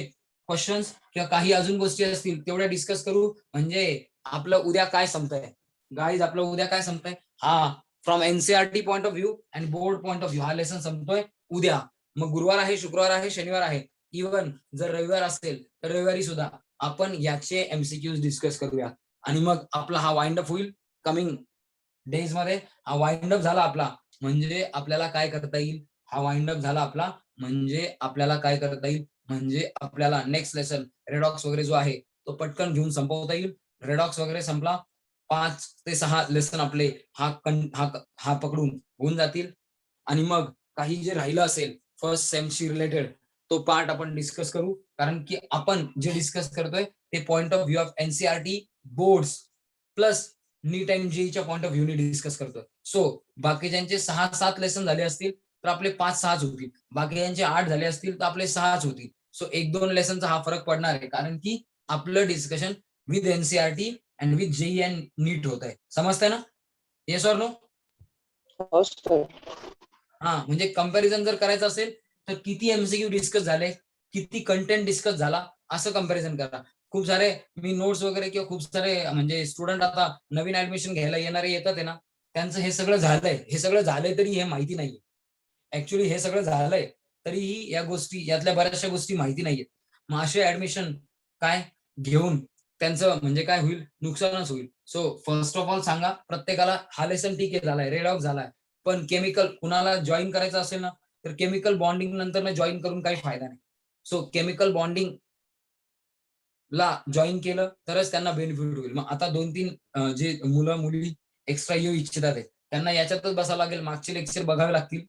क्वेश्चन्स किंवा काही अजून गोष्टी असतील तेवढ्या डिस्कस करू म्हणजे आपलं उद्या काय संपतंय गाईज, आपलं उद्या काय संपतंय हा from NCERT point of view and board point of view हा लेसन संपतोय उद्या। मग गुरुवार आहे, शुक्रवार आहे, शनिवार आहे, इव्हन जर रविवार असेल तर रविवारी सुद्धा आपण याचे एमसीक्यूज डिस्कस करूया आणि मग आपला हा वाइंड अप होईल कमिंग डेज मध्ये। हा वाइंड अप झाला आपला म्हणजे आपल्याला काय करता येईल? हा वाइंड अप झाला आपला म्हणजे आपल्याला काय करता येईल? म्हणजे आपल्याला नेक्स्ट लेसन रेडॉक्स वगैरे जो आहे तो पटकन घेऊन संपवता येईल। रेडॉक्स वगैरे संपला 5 ते 6 लेसन आपले हा पकडून होऊन जातील आणि मग काही जे राहिलं असेल फर्स्ट सेमशी रिलेटेड तो पार्ट आपण डिस्कस करू, कारण की आपण जे डिस्कस करतोय ते point of view of NCERT boards plus NEET and जेईच्या पॉइंट ऑफ व्ह्यूने डिस्कस करतोय। सो बाकीच्यांचे 6-7 लेसन झाले असतील तर आपले 5-6च होतील, बाकीच्यांचे 8 झाले असतील तर आपले 6च होतील। सो 1-2 लेसनचा हा फरक पडणार आहे कारण की आपलं discussion with NCERT and with JEE and NEET होत आहे। समजतंय ना? Yes or no? हो सर. हा, म्हणजे कंपॅरिझन जर करायचं असेल तर किती एमसीक्यू डिस्कस झाले, किती कंटेंट डिस्कस झाला, असं कंपॅरिझन करा. खूप सारे मी नोट्स वगैरे किंवा खूप सारे म्हणजे स्टुडंट आता नवीन ऍडमिशन घ्यायला येणारे येतात आहे ना, त्यांचं हे सगळं झालंय तरी हे माहिती नाहीये. ऍक्च्युली हे सगळं झालंय तरीही या गोष्टी, यातल्या बऱ्याचशा गोष्टी माहिती नाहीयेत. मग असे ऍडमिशन काय घेऊन त्यांचं म्हणजे काय होईल, नुकसानच होईल. सो फर्स्ट ऑफ ऑल सांगा प्रत्येकाला, हा लेसन ठीक आहे झालाय, रेड ऑफ झालाय, पण केमिकल कुणाला जॉईन करायचं असेल ना, तर केमिकल बॉन्डिंग नंतर जॉईन करून काही फायदा नाही. सो केमिकल बॉन्डिंग ला जॉईन केलं तरच त्यांना बेनिफिट होईल. मग आता 2-3 जे मुलं मुली एक्स्ट्रा येऊ इच्छितात आहेत, त्यांना याच्यातच बसावं लागेल, मागचे लेक्चर बघावे लागतील.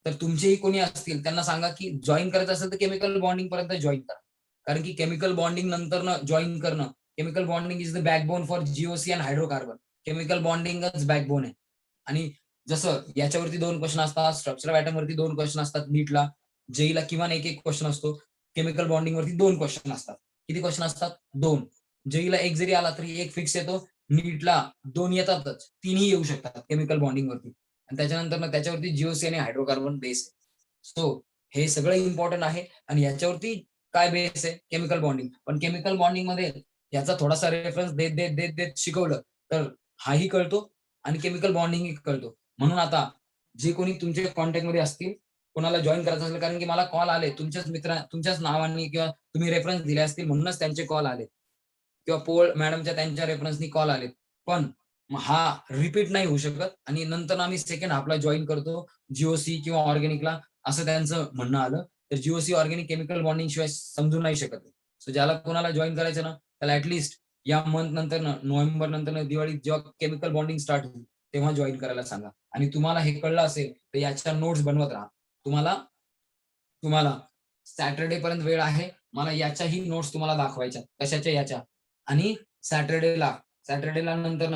तर तुमचेही कोणी असतील त्यांना सांगा की जॉईन करायचं असेल तर केमिकल बॉन्डिंग पर्यंत जॉईन करा. कारण की केमिकल बॉन्डिंग नंतर जॉईन करणं, chemical bonding is the backbone for GOC and hydrocarbon. Chemical बॉन्डिंगच बॅकबोन आहे. आणि जसं याच्यावरती 2 क्वेश्चन असतात, स्ट्रक्चरल ॲटम वरती 2 क्वेश्चन असतात नीटला, जेईला किमान एक क्वेश्चन असतो. केमिकल बॉन्डिंग वरती 2 क्वेश्चन असतात. किती क्वेश्चन असतात? 2. जेईला एक जरी आला तरी एक फिक्स येतो, नीटला 2 येतातच, 3ही येऊ शकतात केमिकल बॉन्डिंग वरती. आणि त्याच्यानंतर त्याच्यावरती जीओसी आणि हायड्रोकार्बन बेस आहे. सो हे सगळं इम्पॉर्टंट आहे. आणि याच्यावरती काय बेस आहे? Chemical bonding. पण केमिकल बॉन्डिंग मध्ये याचा थोडासा रेफरन्स देत देत देत देत शिकवलं तर हाही कळतो आणि केमिकल बॉन्डिंगही कळतो. म्हणून आता जे कोणी तुमच्या कॉन्टॅक्ट मध्ये असतील, कोणाला जॉईन करायचं असेल, कारण की मला कॉल आले तुमच्याच तुमच्याच नावाने किंवा तुम्ही रेफरन्स दिले असतील म्हणूनच त्यांचे कॉल आले, किंवा पोळ मॅडमच्या त्यांच्या रेफरन्सनी कॉल आले. पण हा रिपीट नाही होऊ शकत आणि नंतर आम्ही सेकंड हाफला जॉईन करतो जीओसी किंवा ऑर्गॅनिकला, असं त्यांचं म्हणणं आलं. तर जीओसी ऑर्गॅनिक केमिकल बॉन्डिंग शिवाय समजू नाही शकत. सो ज्याला कोणाला जॉईन करायचं ना, त्याला ऍटलीस्ट या मंथ नंतर नोव्हेंबर नंतर दिवाळी जेव्हा केमिकल बॉन्डिंग स्टार्ट होईल तेव्हा जॉईन करायला सांगा. आणि तुम्हाला हे कळलं असेल तर याच्या नोट्स बनवत राहा. तुम्हाला सॅटर्डे पर्यंत वेळ आहे. मला याच्याही नोट्स तुम्हाला दाखवायच्या, कशाच्या याच्या. आणि सॅटर्डेला नंतर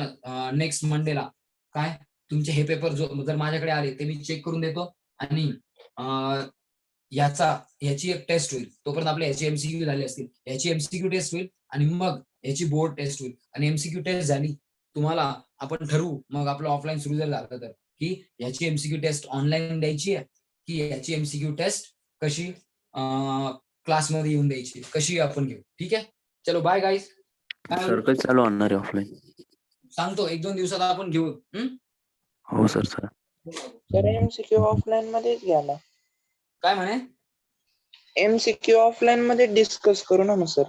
नेक्स्ट मंडेला काय तुमचे हे पेपर जर माझ्याकडे आले ते मी चेक करून देतो. आणि याची एक टेस्ट होईल. तोपर्यंत आपले याची एमसीक्यू झाले असतील, याची एमसीक्यू टेस्ट होईल आणि मग याची बोर्ड टेस्ट होईल. आणि एमसीक्यू टेस्ट झाली, तुम्हाला आपण ठरवू मग आपलं ऑफलाईन सुरू जर झालं तर, की याची एमसीक्यू टेस्ट ऑनलाईन द्यायची आहे की याची एमसीक्यू टेस्ट कशी क्लासमध्ये येऊन द्यायची, कशी आपण घेऊ. ठीक आहे, चलो बाय गाईज. सर कधी चालू होणार आहे ऑफलाईन? सांगतो 1-2 दिवसात आपण घेऊ. हो sir. Sir sir MCQ offline मध्येच घ्या ना. काय म्हणे? एमसीक्यू ऑफलाईन मध्ये डिस्कस करू ना मग सर.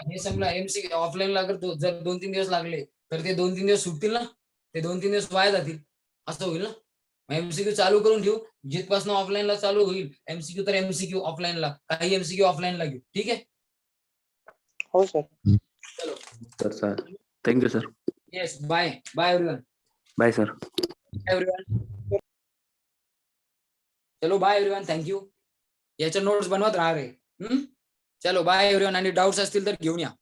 हे समजा एमसीक्यू ऑफलाईनला जर 2-3 दिवस लागले तर ते 2-3 दिवस सुटतील ना, ते 2-3 दिवस वाया जातील, असं होईल ना. एमसीक्यू चालू करून ठेवू, जिथपासून ऑफलाईनला चालू होईल एमसीक्यू तर एमसीक्यू ऑफलाईनला, काही एमसीक्यू ऑफलाईनला घेऊ. ठीक आहे, हो सर. चलो sir thank you sir. Yes, bye bye everyone. Bye sir. Everyone, चलो बाय एव्हरीवन, थँक्यू. याच्या नोट्स बनवत राहा रे. चलो बाय एव्हरीवन. आणि डाऊट्स असतील तर घेऊन या.